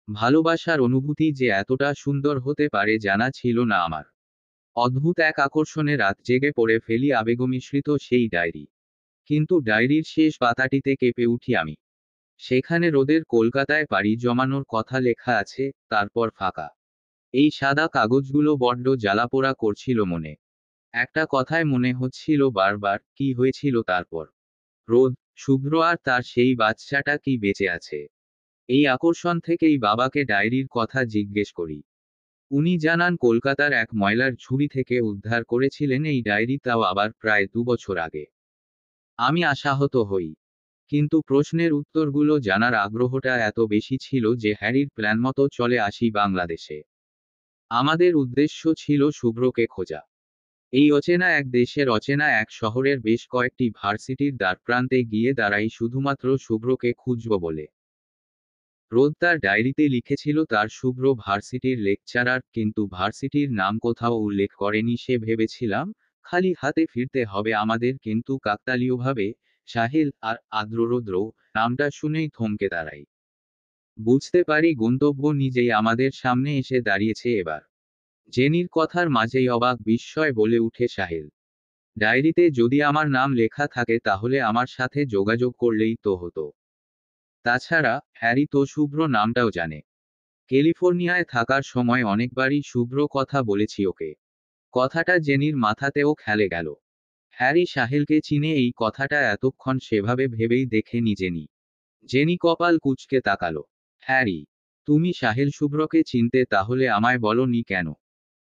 ভালোবাসার অনুভূতি যে এতটা সুন্দর হতে পারে জানা ছিল না আমার। অদ্ভুত এক আকর্ষণে রাত জেগে পড়ে ফেলি আবেগমিশ্রিত সেই ডায়েরি। কিন্তু ডায়েরির শেষ পাতাটিতে কেঁপে উঠি আমি। সেখানে রোদের কলকাতায় পাড়ি জমানোর কথা লেখা আছে, তারপর ফাঁকা। এই সাদা কাগজগুলো বড্ড জ্বালাপোড়া করছিল মনে। একটা কথায় মনে হচ্ছিল বারবার, কি হয়েছিল তারপর? রোদ, শুভ্র আর তার সেই বাচ্চাটা কি বেঁচে আছে? এই আকর্ষণ থেকেই বাবাকে ডায়েরির কথা জিজ্ঞেস করি। উনি জানান কলকাতার এক ময়লার ঝুড়ি থেকে উদ্ধার করেছিলেন এই ডায়েরি, তাও আবার প্রায় 2 বছর আগে। আমি আশাহত হই। কিন্তু প্রশ্নের উত্তরগুলো জানার আগ্রহটা এত বেশি ছিল যে হ্যারির প্ল্যান মতো চলে আসি বাংলাদেশে। আমাদের উদ্দেশ্য ছিল শুভ্রকে খোঁজা। এই অচেনা এক দেশের অচেনা এক শহরের বেশ কয়েকটি ভার্সিটির দ্বারপ্রান্তে গিয়ে দাঁড়াই শুধুমাত্র শুভ্রকে খুঁজব বলে। রোদ তার ডায়েরিতে লিখেছিল তার শুভ্র ভার্সিটির লেকচারার, কিন্তু ভার্সিটির নাম কোথাও উল্লেখ করেনি সে। ভেবেছিলাম খালি হাতে ফিরতে হবে আমাদের, কিন্তু কাকতালীয়ভাবে সাহিল আর আদ্ররৌদ্র নামটা শুনেই থমকে দাঁড়াই। বুঝতে পারি গন্তব্য নিজেই আমাদের সামনে এসে দাঁড়িয়েছে এবার। জেনির কথার মাঝেই অবাক বিস্ময় বলে উঠে সাহিল, ডায়েরিতে যদি আমার নাম লেখা থাকে তাহলে আমার সাথে যোগাযোগ করলেই তো হতো। তাছাড়া হ্যারি তো শুভ্র নামটাও জানে। ক্যালিফোর্নিয়ায় থাকার সময় অনেকবারই শুভ্র কথা বলেছি ওকে। কথাটা জেনির মাথাতেও খেলে গেল। হ্যারি সাহেলকে চিনে, এই কথাটা এতক্ষণ সেভাবে ভেবেই দেখেনি জেনি। জেনি কপাল কুঁচকে তাকালো। হ্যারি? তুমি সাহেল শুভ্রকে চিনতে, তাহলে আমায় বলনি কেন?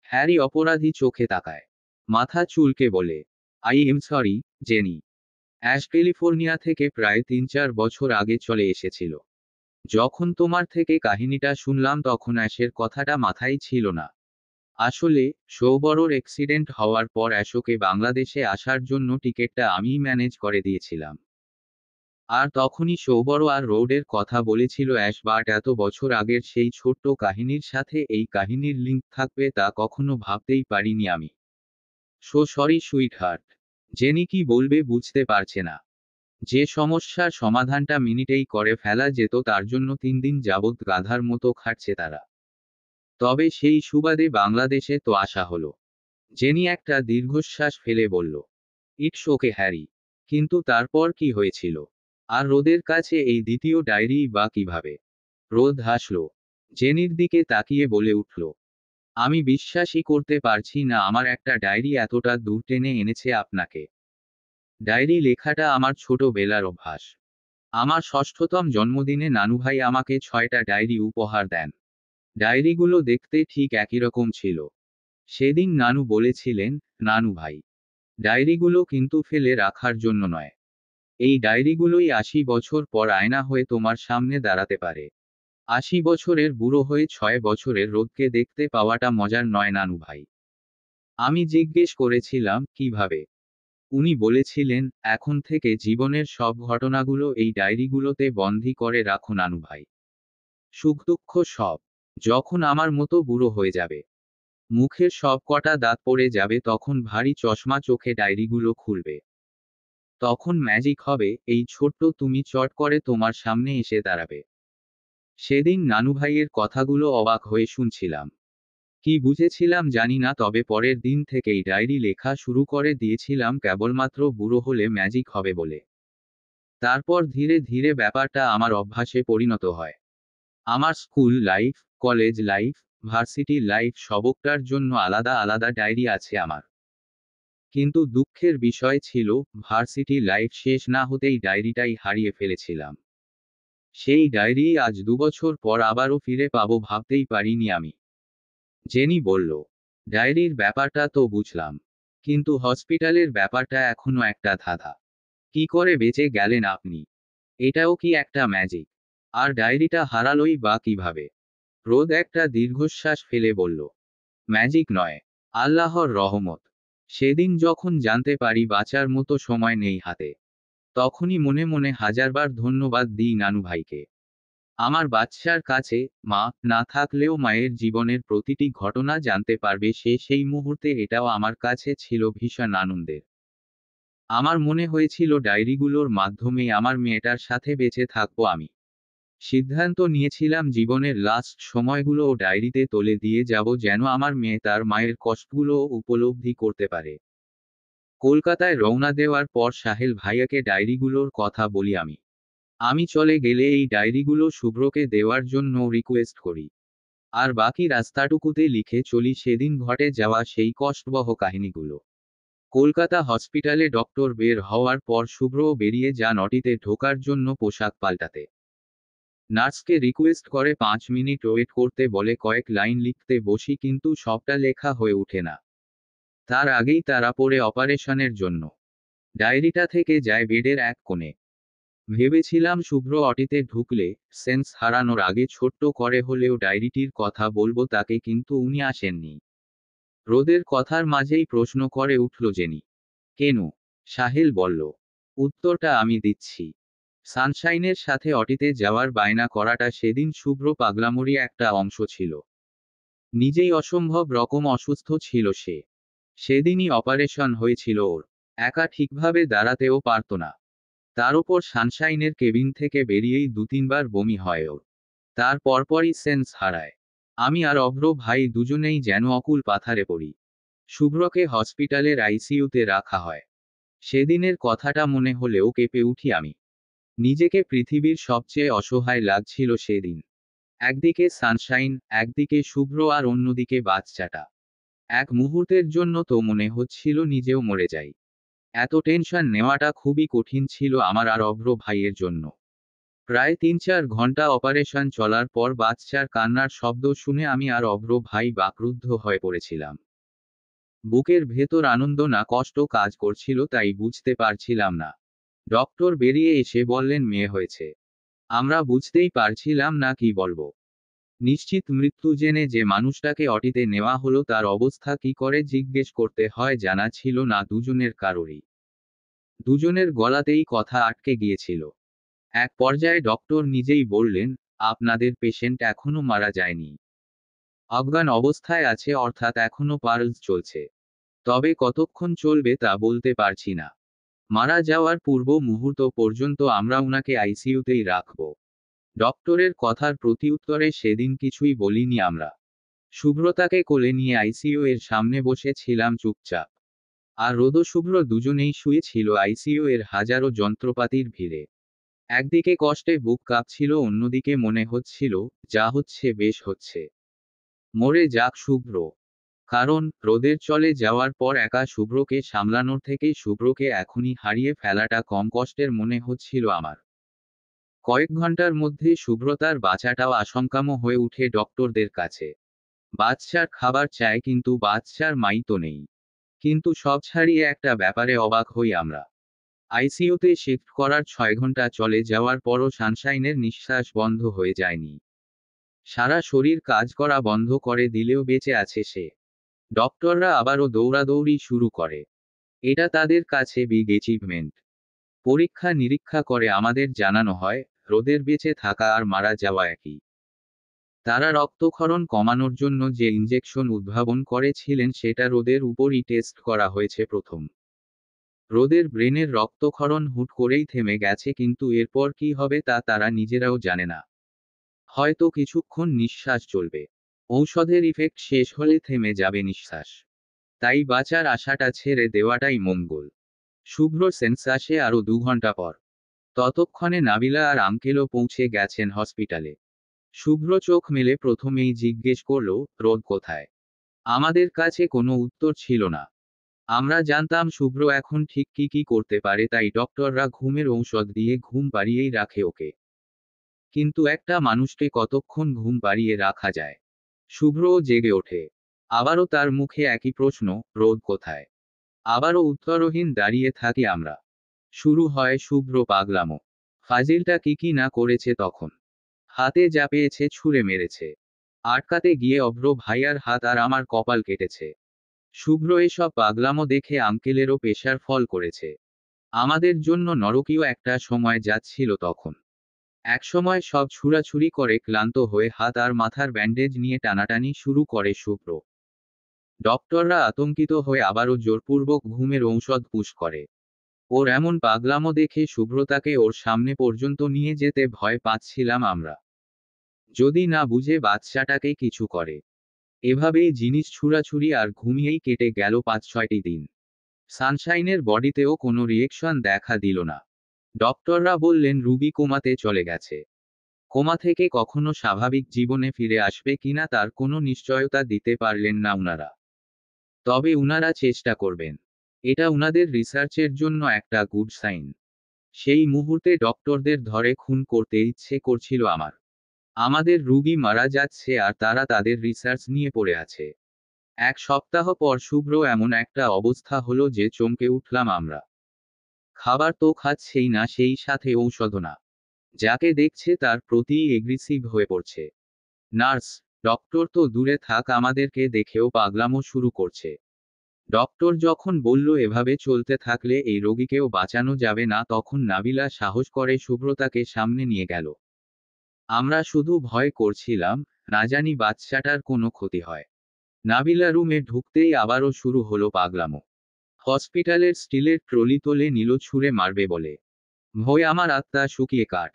হ্যারি অপরাধী চোখে তাকায়। মাথা চুলকে বলে, I am sorry, jenny. Ash California থেকে প্রায় 3-4 বছর আগে চলে এসেছিল। যখন তোমার থেকে কাহিনীটা শুনলাম তখন অ্যাশের কথাটা মাথায় ছিল না। আসলে সৌবরর অ্যাক্সিডেন্ট হওয়ার পর অ্যাশোকে বাংলাদেশে আসার জন্য টিকেটটা আমিই ম্যানেজ করে দিয়েছিলাম। আর তখনই সৌবর আর রোডের কথা বলেছিল অ্যাশ, বাট এত বছর আগের সেই ছোট্ট কাহিনীর সাথে এই কাহিনীর লিঙ্ক থাকবে তা কখনো ভাবতেই পারিনি আমি। So sorry sweet heart. Jenny কি বলবে বুঝতে পারছে না। যে সমস্যার সমাধানটা মিনিটেই করে ফেলা যেত তার জন্য 3 দিন যাবৎ গাধার মতো খাটছে তারা। তবে সেই সুবাদে বাংলাদেশে তো আসা হলো। জেনি একটা দীর্ঘশ্বাস ফেলে বলল, ইটস ওকে হ্যারি। কিন্তু তারপর কি হয়েছিল? আর রোদের কাছে এই দ্বিতীয় ডায়েরি বা কিভাবে? রোদ হাসল। জেনির দিকে তাকিয়ে বলে উঠল, আমি বিশ্বাসই করতে পারছি না আমার একটা ডায়েরি এতটা দূর টেনে এনেছে আপনাকে। ডায়েরি লেখাটা আমার ছোটবেলার অভ্যাস। আমার ষষ্ঠতম জন্মদিনে নানুভাই আমাকে 6টা ডায়েরি উপহার দেন। ডায়েরিগুলো দেখতে ঠিক একই রকম ছিল। সেদিন নানু বলেছিলেন, নানু ভাই, ডায়েরিগুলো কিন্তু ফেলে রাখার জন্য নয়। এই ডায়েরিগুলোই 80 বছর পর আয়না হয়ে তোমার সামনে দাঁড়াতে পারে। 80 বছরের বুড়ো হয়ে 6 বছরের রোদকে দেখতে পাওয়াটা মজার নয় নানু ভাই। আমি জিজ্ঞেস করেছিলাম, কিভাবে? উনি বলেছিলেন, এখন থেকে জীবনের সব ঘটনাগুলো এই ডায়েরিগুলোতে বন্দী করে রাখো নানু ভাই। সুখ দুঃখ সব। যখন আমার মতো বুড়ো হয়ে যাবে, মুখের সব কটা দাঁত পড়ে যাবে, তখন ভারী চশমা চোখে ডায়েরিগুলো খুলবে। তখন ম্যাজিক হবে, এই ছোট্ট তুমি চট করে তোমার সামনে এসে দাঁড়াবে। সেদিন নানুভাইয়ের কথাগুলো অবাক হয়ে শুনছিলাম। কি বুঝেছিলাম জানি না, তবে পরের দিন থেকেই ডায়েরি লেখা শুরু করে দিয়েছিলাম, কেবলমাত্র বুড়ো হলে ম্যাজিক হবে বলে। তারপর ধীরে ধীরে ব্যাপারটা আমার অভ্যাসে পরিণত হয়। আমার school life, college life, varsity life সবকটার জন্য আলাদা আলাদা ডায়েরি আছে আমার। কিন্তু দুঃখের বিষয় ছিল, ভার্সিটি লাইফ শেষ না হতেই ডায়েরিটাই হারিয়ে ফেলেছিলাম। সেই ডায়েরি আজ 2 বছর পর আবারও ফিরে পাবো ভাবতেই পারিনি আমি। জেনি বলল, ডায়েরির ব্যাপারটা তো বুঝলাম, কিন্তু হসপিটালের ব্যাপারটা এখনো একটা ধাঁধা। কি করে বেঁচে গেলেন আপনি? এটাও কি একটা ম্যাজিক? আর ডায়েরিটা হারালোই বা কিভাবে? রোদ একটা দীর্ঘশ্বাস ফেলে বলল, ম্যাজিক নয়, আল্লাহর রহমত। সেদিন যখন জানতে পারি বাঁচার মতো সময় নেই হাতে, তখনই মনে মনে হাজারবার ধন্যবাদ দিই নানু ভাইকে। আমার বাচ্চার কাছে মা না থাকলেও মায়ের জীবনের প্রতিটি ঘটনা জানতে পারবে সে, সেই মুহূর্তে এটাও আমার কাছে ছিল ভীষণ আনন্দের। আমার মনে হয়েছিল ডায়েরিগুলোর মাধ্যমেই আমার মেয়েটার সাথে বেঁচে থাকবো আমি। সিদ্ধান্ত নিয়েছিলাম জীবনের লাস্ট সময়গুলোও ডায়েরিতে তুলে দিয়ে যাব, যেন আমার মেয়ে তার মায়ের কষ্টগুলোও উপলব্ধি করতে পারে। কলকাতায় রওনা দেওয়ার পর সাহেল ভাইয়াকে ডায়েরিগুলোর কথা বলি আমি। আমি চলে গেলে এই ডায়েরিগুলো শুভ্রকে দেওয়ার জন্য রিকোয়েস্ট করি। আর বাকি রাস্তাটুকুতে লিখে চলি সেদিন ঘটে যাওয়া সেই কষ্টবহ কাহিনীগুলো। কলকাতা হসপিটালে ডক্টর বের হওয়ার পর শুভ্রও বেরিয়ে যান অটিতে ঢোকার জন্য পোশাক পাল্টাতে। নার্সকে রিকোয়েস্ট করে 5 মিনিট ওয়েট করতে বলে, কয়েক লাইন লিখতে বসি, কিন্তু সবটা লেখা হয়ে ওঠে না। তার আগেই তারা পড়ে অপারেশনের জন্য। ডায়েরিটা থেকে যায় বেডের এক কোণে। ভেবেছিলাম শুভ্র অটিতে ঢুকলে সেন্স হারানোর আগে ছোট্ট করে হলেও ডায়েরিটির কথা বলবো তাকে, কিন্তু উনি আসেননি। রোদের কথার মাঝেই প্রশ্ন করে উঠল জেনি, কেন? সাহেল বলল, উত্তরটা আমি দিচ্ছি। সানশাইনের সাথে অটিতে যাওয়ার বায়না করাটা সেদিন শুভ্র পাগলামোরই একটা অংশ ছিল। নিজেই অসম্ভব রকম অসুস্থ ছিল সে। সেদিনই অপারেশন হয়েছিল ওর। একা ঠিকভাবে দাঁড়াতেও পারত না। তার উপর সানশাইনের কেবিন থেকে বেরিয়েই 2-3 বার বমি হয় ওর। তার পরপরই সেন্স হারায়। আমি আর অভ্র ভাই দুজনেই যেন অকুল পাথারে পড়ি। শুভ্রকে হসপিটালের আইসিইউতে রাখা হয়। সেদিনের কথাটা মনে হলেও কেঁপে উঠি আমি। নিজেকে পৃথিবীর সবচেয়ে অসহায় লাগছিল সেদিন। একদিকে সানশাইন, একদিকে শুভ্র, আর অন্যদিকে বাচ্চাটা। এক মুহূর্তের জন্য তো মনে হচ্ছিল নিজেও মরে যাই। এত টেনশন নেওয়াটা খুবই কঠিন ছিল আমার আর অভ্র ভাইয়ের জন্য। প্রায় ৩-৪ ঘন্টা অপারেশন চলার পর বাচ্চার কান্নার শব্দ শুনে আমি আর অভ্র ভাই বাকরুদ্ধ হয়ে পড়েছিলাম। বুকের ভেতর আনন্দ না কষ্ট কাজ করছিল তাই বুঝতে পারছিলাম না। ডক্টর বেরিয়ে এসে বললেন মেয়ে হয়েছে। আমরা বুঝতেই পারছিলাম না কি বলবো। নিশ্চিত মৃত্যু জেনে যে মানুষটাকে অটিতে নেওয়া হলো তার অবস্থা কি করে জিজ্ঞেস করতে হয় জানা ছিল না দুজনের কারোরই। দুজনের গলাতেই কথা আটকে গিয়েছিল। এক পর্যায়ে ডক্টর নিজেই বললেন, আপনাদের পেশেন্ট এখনো মারা যায়নি। অজ্ঞান অবস্থায় আছে, অর্থাৎ এখনো পালস চলছে। তবে কতক্ষণ চলবে তা বলতে পারছি না। মারা যাওয়ার পূর্ব মুহূর্ত পর্যন্ত আমরা উনাকে আইসিইউতেই রাখব। ডক্টরের কথার প্রতিউত্তরে সেদিন কিছুই বলিনি আমরা। শুভ্রতাকে কোলে নিয়ে আইসিইউ এর সামনে বসে ছিলাম চুপচাপ। আর রোদ ও শুভ্র দুজনেই শুয়ে ছিল আইসিইউ এর হাজারো যন্ত্রপাতির ভিড়ে। একদিকে কষ্টে বুক কাঁপছিল, অন্যদিকে মনে হচ্ছিল, যা হচ্ছে বেশ হচ্ছে। মরে যাক শুভ্র। কারণ রোদের চলে যাওয়ার পর একা শুভ্রকে সামলানোর থেকে শুভ্রকে এখনই হারিয়ে ফেলাটা কম কষ্টের মনে হচ্ছিল আমার। কয়েক ঘন্টার মধ্যে শুভ্রতার বাচ্চাটাও আশঙ্কাময় হয়ে উঠে ডক্টরদের কাছে। বাচ্চার খাবার চায় কিন্তু বাচ্চার মাই তো নেই। কিন্তু সব ছাড়িয়ে একটা ব্যাপারে অবাক হই আমরা। আইসিইউতে শিফট করার 6 ঘন্টা চলে যাওয়ার পরও সানশাইনের নিঃশ্বাস বন্ধ হয়ে যায়নি। সারা শরীর কাজ করা বন্ধ করে দিলেও বেঁচে আছে সে। ডক্টররা আবারও দৌড়াদৌড়ি শুরু করে। এটা তাদের কাছে বিগ অ্যাচিভমেন্ট। পরীক্ষা নিরীক্ষা করে আমাদের জানানো হয়, রোদের বেঁচে থাকা আর মারা যাওয়া একই। তারা রক্তক্ষরণ কমানোর জন্য যে ইনজেকশন উদ্ভাবন করেছিলেন সেটা রোদের উপরই টেস্ট করা হয়েছে প্রথম। রোদের ব্রেনের রক্তক্ষরণ হুট করেই থেমে গেছে, কিন্তু এরপর কি হবে তা তারা নিজেরাও জানে না। হয়তো কিছুক্ষণ নিঃশ্বাস চলবে। ঔষধের ইফেক্ট শেষ হলে থেমে যাবে নিঃশ্বাস। তাই বাঁচার আশাটা ছেড়ে দেওয়াটাই মঙ্গল। শুভ্র সেন্স আসে আরও 2 ঘন্টা পর। ততক্ষণে নাবিলা আর আঙ্কেলও পৌঁছে গেছেন হসপিটালে। শুভ্র চোখ মেলে প্রথমেই জিজ্ঞেস করল, রোদ কোথায়? আমাদের কাছে কোনো উত্তর ছিল না। আমরা জানতাম শুভ্র এখন ঠিক কি কি করতে পারে, তাই ডক্টররা ঘুমের ঔষধ দিয়ে ঘুম পাড়িয়েই রাখে ওকে। কিন্তু একটা মানুষকে কতক্ষণ ঘুম পাড়িয়ে রাখা যায়? শুভ্রও জেগে ওঠে। আবারও তার মুখে একই প্রশ্ন, রোদ কোথায়? আবারও উত্তরহীন দাঁড়িয়ে থাকি আমরা। শুরু হয় শুভ্র পাগলামো। ফাজিলটা কি কি না করেছে তখন। হাতে যা পেয়েছে ছুঁড়ে মেরেছে। আটকাতে গিয়ে অভ্র ভাইয়ার হাত আর আমার কপাল কেটেছে। শুভ্র এসব পাগলামো দেখে আঙ্কেলেরও পেশার ফল করেছে। আমাদের জন্য নরকীয় একটা সময় যাচ্ছিল তখন। একসময় সব ছুড়াছুড়ি করে ক্লান্ত হয়ে হাত আর মাথার ব্যান্ডেজ নিয়ে টানাটানি শুরু করে শুভ্র। ডক্টররা আতঙ্কিত হয়ে আবারও জোরপূর্বক ঘুমের ঔষধ পুশ করে। ওর এমন পাগলামো দেখে শুভ্রতাকে ওর সামনে পর্যন্ত নিয়ে যেতে ভয় পাচ্ছিলাম আমরা। যদি না বুঝে বাচ্চাটাকে কিছু করে। এভাবেই জিনিস ছুড়াছুড়ি আর ঘুমিয়েই কেটে গেল 5-6টি দিন। সানশাইনের বডিতেও কোনো রিয়েকশন দেখা দিল না। ডক্টররা বললেন রুবি কোমাতে চলে গেছে। কোমা থেকে কখনো স্বাভাবিক জীবনে ফিরে আসবে কিনা তার কোনো নিশ্চয়তা দিতে পারলেন না উনারা। তবে উনারা চেষ্টা করবেন। এটা উনাদের রিসার্চের জন্য একটা গুড সাইন। সেই মুহূর্তে ডক্টরদের ধরে খুন করতে ইচ্ছে করছিল আমার। আমাদের রুগী মারা যাচ্ছে আর তারা তাদের রিসার্চ নিয়ে পড়ে আছে। 1 সপ্তাহ পর শুভ্র এমন একটা অবস্থা হলো যে চমকে উঠলাম আমরা। খাবার তো খাচ্ছেই না, সেই সাথে ঔষধও না। যাকে দেখছে তার প্রতিই এগ্রেসিভ হয়ে পড়ছে। নার্স, ডক্টর তো দূরে থাক, আমাদেরকে দেখেও পাগলামো শুরু করছে। ডক্টর যখন বলল এভাবে চলতে থাকলে এই রোগীকেও বাঁচানো যাবে না, তখন নাবিলা সাহস করে শুভ্রতাকে সামনে নিয়ে গেল। আমরা শুধু ভয় করছিলাম, না জানি বাচ্চাটার কোনো ক্ষতি হয়। নাবিলা রুমে ঢুকতেই আবারও শুরু হলো পাগলামো। হসপিটালের স্টিলের ট্রলি তোলে নিল ছুঁড়ে মারবে বলে। ভয় আমার আত্মা শুকিয়ে কাঠ।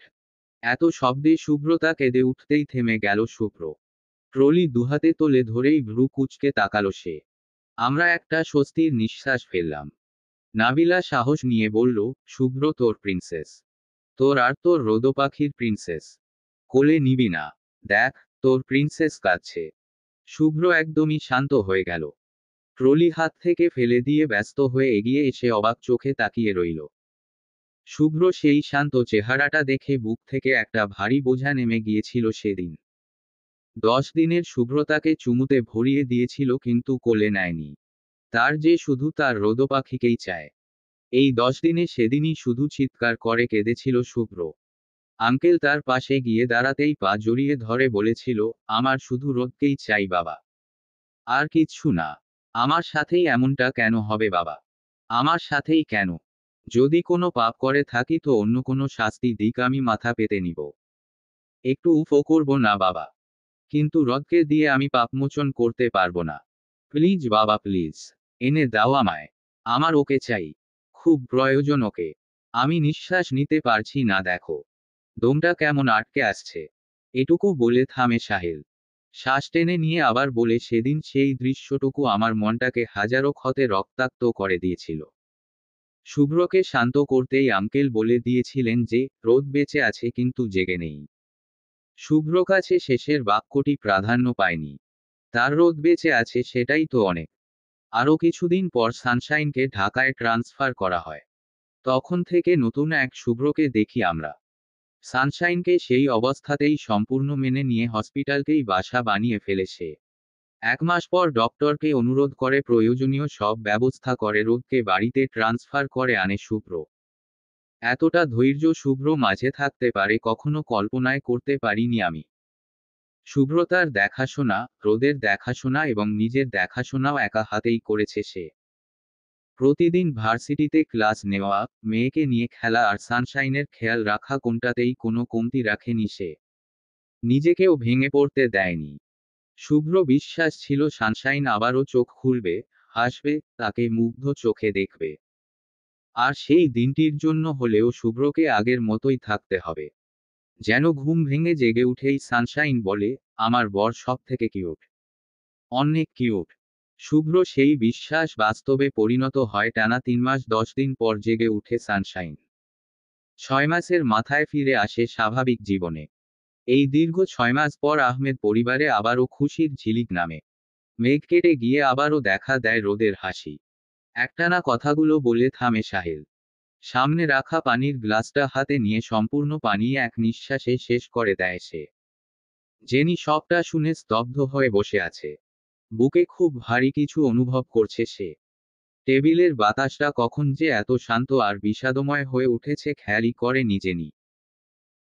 এত শব্দে শুভ্রতা কেঁদে উঠতেই থেমে গেল শুভ্র। ট্রলি দুহাতে তোলে ধরেই ভ্রু কুঁচকে তাকালো সে। আমরা একটা স্বস্তির নিঃশ্বাস ফেললাম। নাবিলা সাহস নিয়ে বলল, শুভ্র তোর প্রিন্সেস। তোর আর তোর রোদ পাখির প্রিন্সেস। কোলে নিবি না? দেখ, তোর প্রিন্সেস কাঁদছে। শুভ্র একদমই শান্ত হয়ে গেল। ট্রলি হাত থেকে ফেলে দিয়ে ব্যস্ত হয়ে এগিয়ে এসে অবাক চোখে তাকিয়ে রইল। শুভ্র সেই শান্ত চেহারাটা দেখে বুক থেকে একটা ভারী বোঝা নেমে গিয়েছিল সেদিন। 10 দিনের শুভ্রতাকে চুমুতে ভরিয়ে দিয়েছিল কিন্তু কোলে নেয়নি। তার যে শুধু তার রোদপাখিকেই চায়। এই 10 দিনে সেদিনই শুধু চিৎকার করে কেঁদেছিল শুভ্র। আঙ্কেল তার পাশে গিয়ে দাঁড়াতেই পা জড়িয়ে ধরে বলেছিল, আমার শুধু রোদকেই চাই বাবা, আর কিচ্ছু না। আমার সাথেই এমনটা কেন হবে বাবা? আমার সাথেই কেন? যদি কোনো পাপ করে থাকি তো অন্য কোনো শাস্তি দিক, আমি মাথা পেতে নিব। একটু উফও করব না বাবা। কিন্তু রদকে দিয়ে আমি পাপমোচন করতে পারবো না। প্লিজ বাবা প্লিজ, এনে দাও আমায়। আমার ওকে চাই। খুব প্রয়োজন ওকে। আমি নিঃশ্বাস নিতে পারছি না দেখো। দমটা কেমন আটকে আসছে। এটুকু বলে থামে সাহেল। শ্বাস টেনে নিয়ে আবার বলে, সেদিন সেই দৃশ্যটুকু আমার মনটাকে হাজারো ক্ষতে রক্তাক্ত করে দিয়েছিল। শুভ্রকে শান্ত করতেই আঙ্কেল বলে দিয়েছিলেন যে, রোদ বেঁচে আছে কিন্তু জেগে নেই। শুভ্র কাছে শেষের বাক্যটি প্রাধান্য পায়নি। তার রোদ বেঁচে আছে সেটাই তো অনেক। আরও কিছুদিন পর সানশাইনকে ঢাকায় ট্রান্সফার করা হয়। তখন থেকে নতুন এক শুভ্রকে দেখি আমরা। সানশাইনকে সেই অবস্থাতেই সম্পূর্ণ মেনে নিয়ে হসপিটালকেই বাসা বানিয়ে ফেলে সে। 1 মাস পর ডক্টরকে অনুরোধ করে প্রয়োজনীয় সব ব্যবস্থা করে রোদকে বাড়িতে ট্রান্সফার করে আনে শুভ্র। এতটা ধৈর্য শুভ্র মাঝে থাকতে পারে কখনো কল্পনায় করতে পারিনি আমি। শুভ্রতার দেখাশোনা, রোদের দেখাশোনা এবং নিজের দেখাশোনাও একা হাতেই করেছে সে। প্রতিদিন ভার্সিটিতে ক্লাস নেওয়া, মেয়েকে নিয়ে খেলা আর সানশাইনের খেয়াল রাখা, কোনটাতেই কোনো কমতি রাখেনি সে। নিজেকেও ভেঙে পড়তে দেয়নি। শুভ্র বিশ্বাস ছিল সানশাইন আবারও চোখ খুলবে, হাসবে, তাকে মুগ্ধ চোখে দেখবে। আর সেই দিনটির জন্য হলেও শুভ্রকে আগের মতোই থাকতে হবে। যেন ঘুম ভেঙে জেগে উঠেই সানশাইন বলে, আমার বর সব থেকে কিউট। অনেক কিউট। শুভ্র সেই বিশ্বাস বাস্তবে পরিণত হয় টানা 3 মাস 10 দিন পর জেগে উঠে সানশাইন। 6 মাসের মাথায় ফিরে আসে স্বাভাবিক জীবনে। এই দীর্ঘ 6 মাস পর আহমেদ পরিবারে আবারও খুশির ঝিলিক নামে। মেঘ কেটে গিয়ে আবারও দেখা দেয় রোদের হাসি। একটানা কথাগুলো বলে থামে সাহেল। সামনে রাখা পানির গ্লাসটা হাতে নিয়ে সম্পূর্ণ পানি এক নিঃশ্বাসে শেষ করে দেয় সে। জেনি সবটা শুনে স্তব্ধ হয়ে বসে আছে। বুকে খুব ভারী কিছু অনুভব করছে সে। টেবিলের বাতাসটা কখন যে এত শান্ত আর বিষাদময় হয়ে উঠেছে খেয়ালই করে নিজেনি।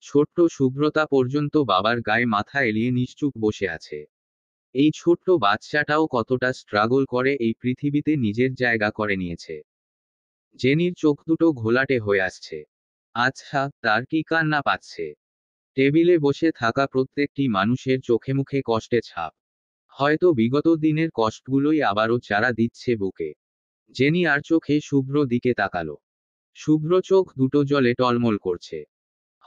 ছোট্ট শুভ্রতা পর্যন্ত বাবার গায়ে মাথা এলিয়ে নিশ্চুপ বসে আছে। এই ছোট্ট বাচ্চাটাও কতটা স্ট্রাগল করে এই পৃথিবীতে নিজের জায়গা করে নিয়েছে। জেনির চোখ দুটো ঘোলাটে হয়ে আসছে। আচ্ছা, তার কি কান্না পাচ্ছে? টেবিলে বসে থাকা প্রত্যেকটি মানুষের চোখে মুখে কষ্টের ছাপ। হয়তো বিগত দিনের কষ্টগুলোই আবারও চারা দিচ্ছে বুকে। জেনি আর চোখে শুভ্র দিকে তাকালো। শুভ্র চোখ দুটো জলে টলমল করছে।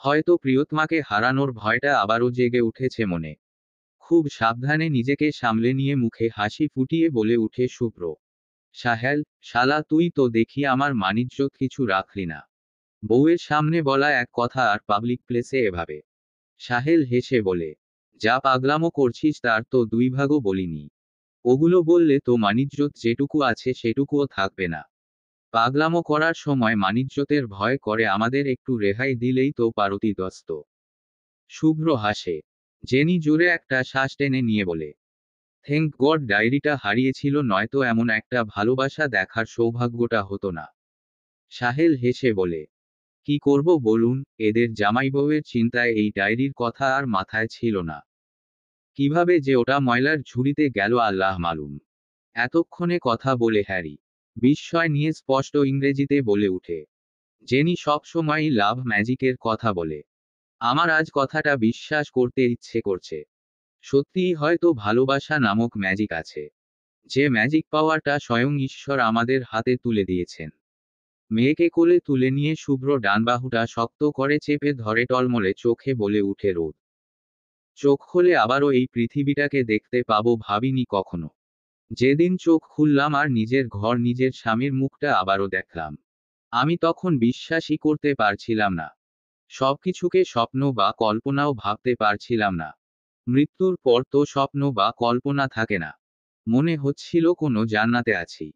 হয়তো প্রিয়তমাকে হারানোর ভয়টা আবারও জেগে উঠেছে মনে। খুব সাবধানে নিজেকে সামলে নিয়ে মুখে হাসি ফুটিয়ে বলে উঠে শুভ্র, সাহেল, শালা তুই তো দেখি আমার মানিজ্যত কিছু রাখলি না। বউয়ের সামনে বলা এক কথা আর পাবলিক প্লেসে এভাবে। সাহেল হেসে বলে, যা পাগলামো করছিস তার তো 2 ভাগও বলিনি। ওগুলো বললে তো মানিজ্যত যেটুকু আছে সেটুকুও থাকবে না। পাগলামো করার সময় মানিজ্যতের ভয় করে আমাদের একটু রেহাই দিলেই তো পারতিদস্ত। শুভ্র হাসে। জেনি জোরে একটা শ্বাস টেনে নিয়ে বলে, থ্যাঙ্ক গড ডায়েরিটা হারিয়েছিল, নয়তো এমন একটা ভালোবাসা দেখার সৌভাগ্যটা হতো না। সাহেল হেসে বলে, কি করব বলুন, এদের জামাইবউয়ের চিন্তায় এই ডায়েরির কথা আর মাথায় ছিল না। কিভাবে যে ওটা ময়লার ঝুড়িতে গেল আল্লাহ মালুম। এতক্ষণে কথা বলে হ্যারি বিস্ময় নিয়ে স্পষ্ট ইংরেজিতে বলে উঠে, জেনি সব সময়ই লাভ ম্যাজিকের কথা বলে। আমার আজ কথাটা বিশ্বাস করতে ইচ্ছে করছে। সত্যিই হয়তো ভালোবাসা নামক ম্যাজিক আছে। যে ম্যাজিক পাওয়ারটা স্বয়ং ঈশ্বর আমাদের হাতে তুলে দিয়েছেন। মেয়েকে কোলে তুলে নিয়ে শুভ্র ডান বাহুটা শক্ত করে চেপে ধরে টলমলে চোখে বলে উঠে রোদ, চোখ খুলে আবারও এই পৃথিবীটাকে দেখতে পাবো ভাবিনি কখনো। যেদিন চোখ খুললাম আর নিজের ঘর নিজের স্বামীর মুখটা আবারও দেখলাম, আমি তখন বিশ্বাসই করতে পারছিলাম না। সবকিছুকে স্বপ্ন বা কল্পনাও ভাবতে পারছিলাম না। মৃত্যুর পর তো স্বপ্ন বা কল্পনা থাকে না। মনে হচ্ছিল কোনো জান্নাতে আছি।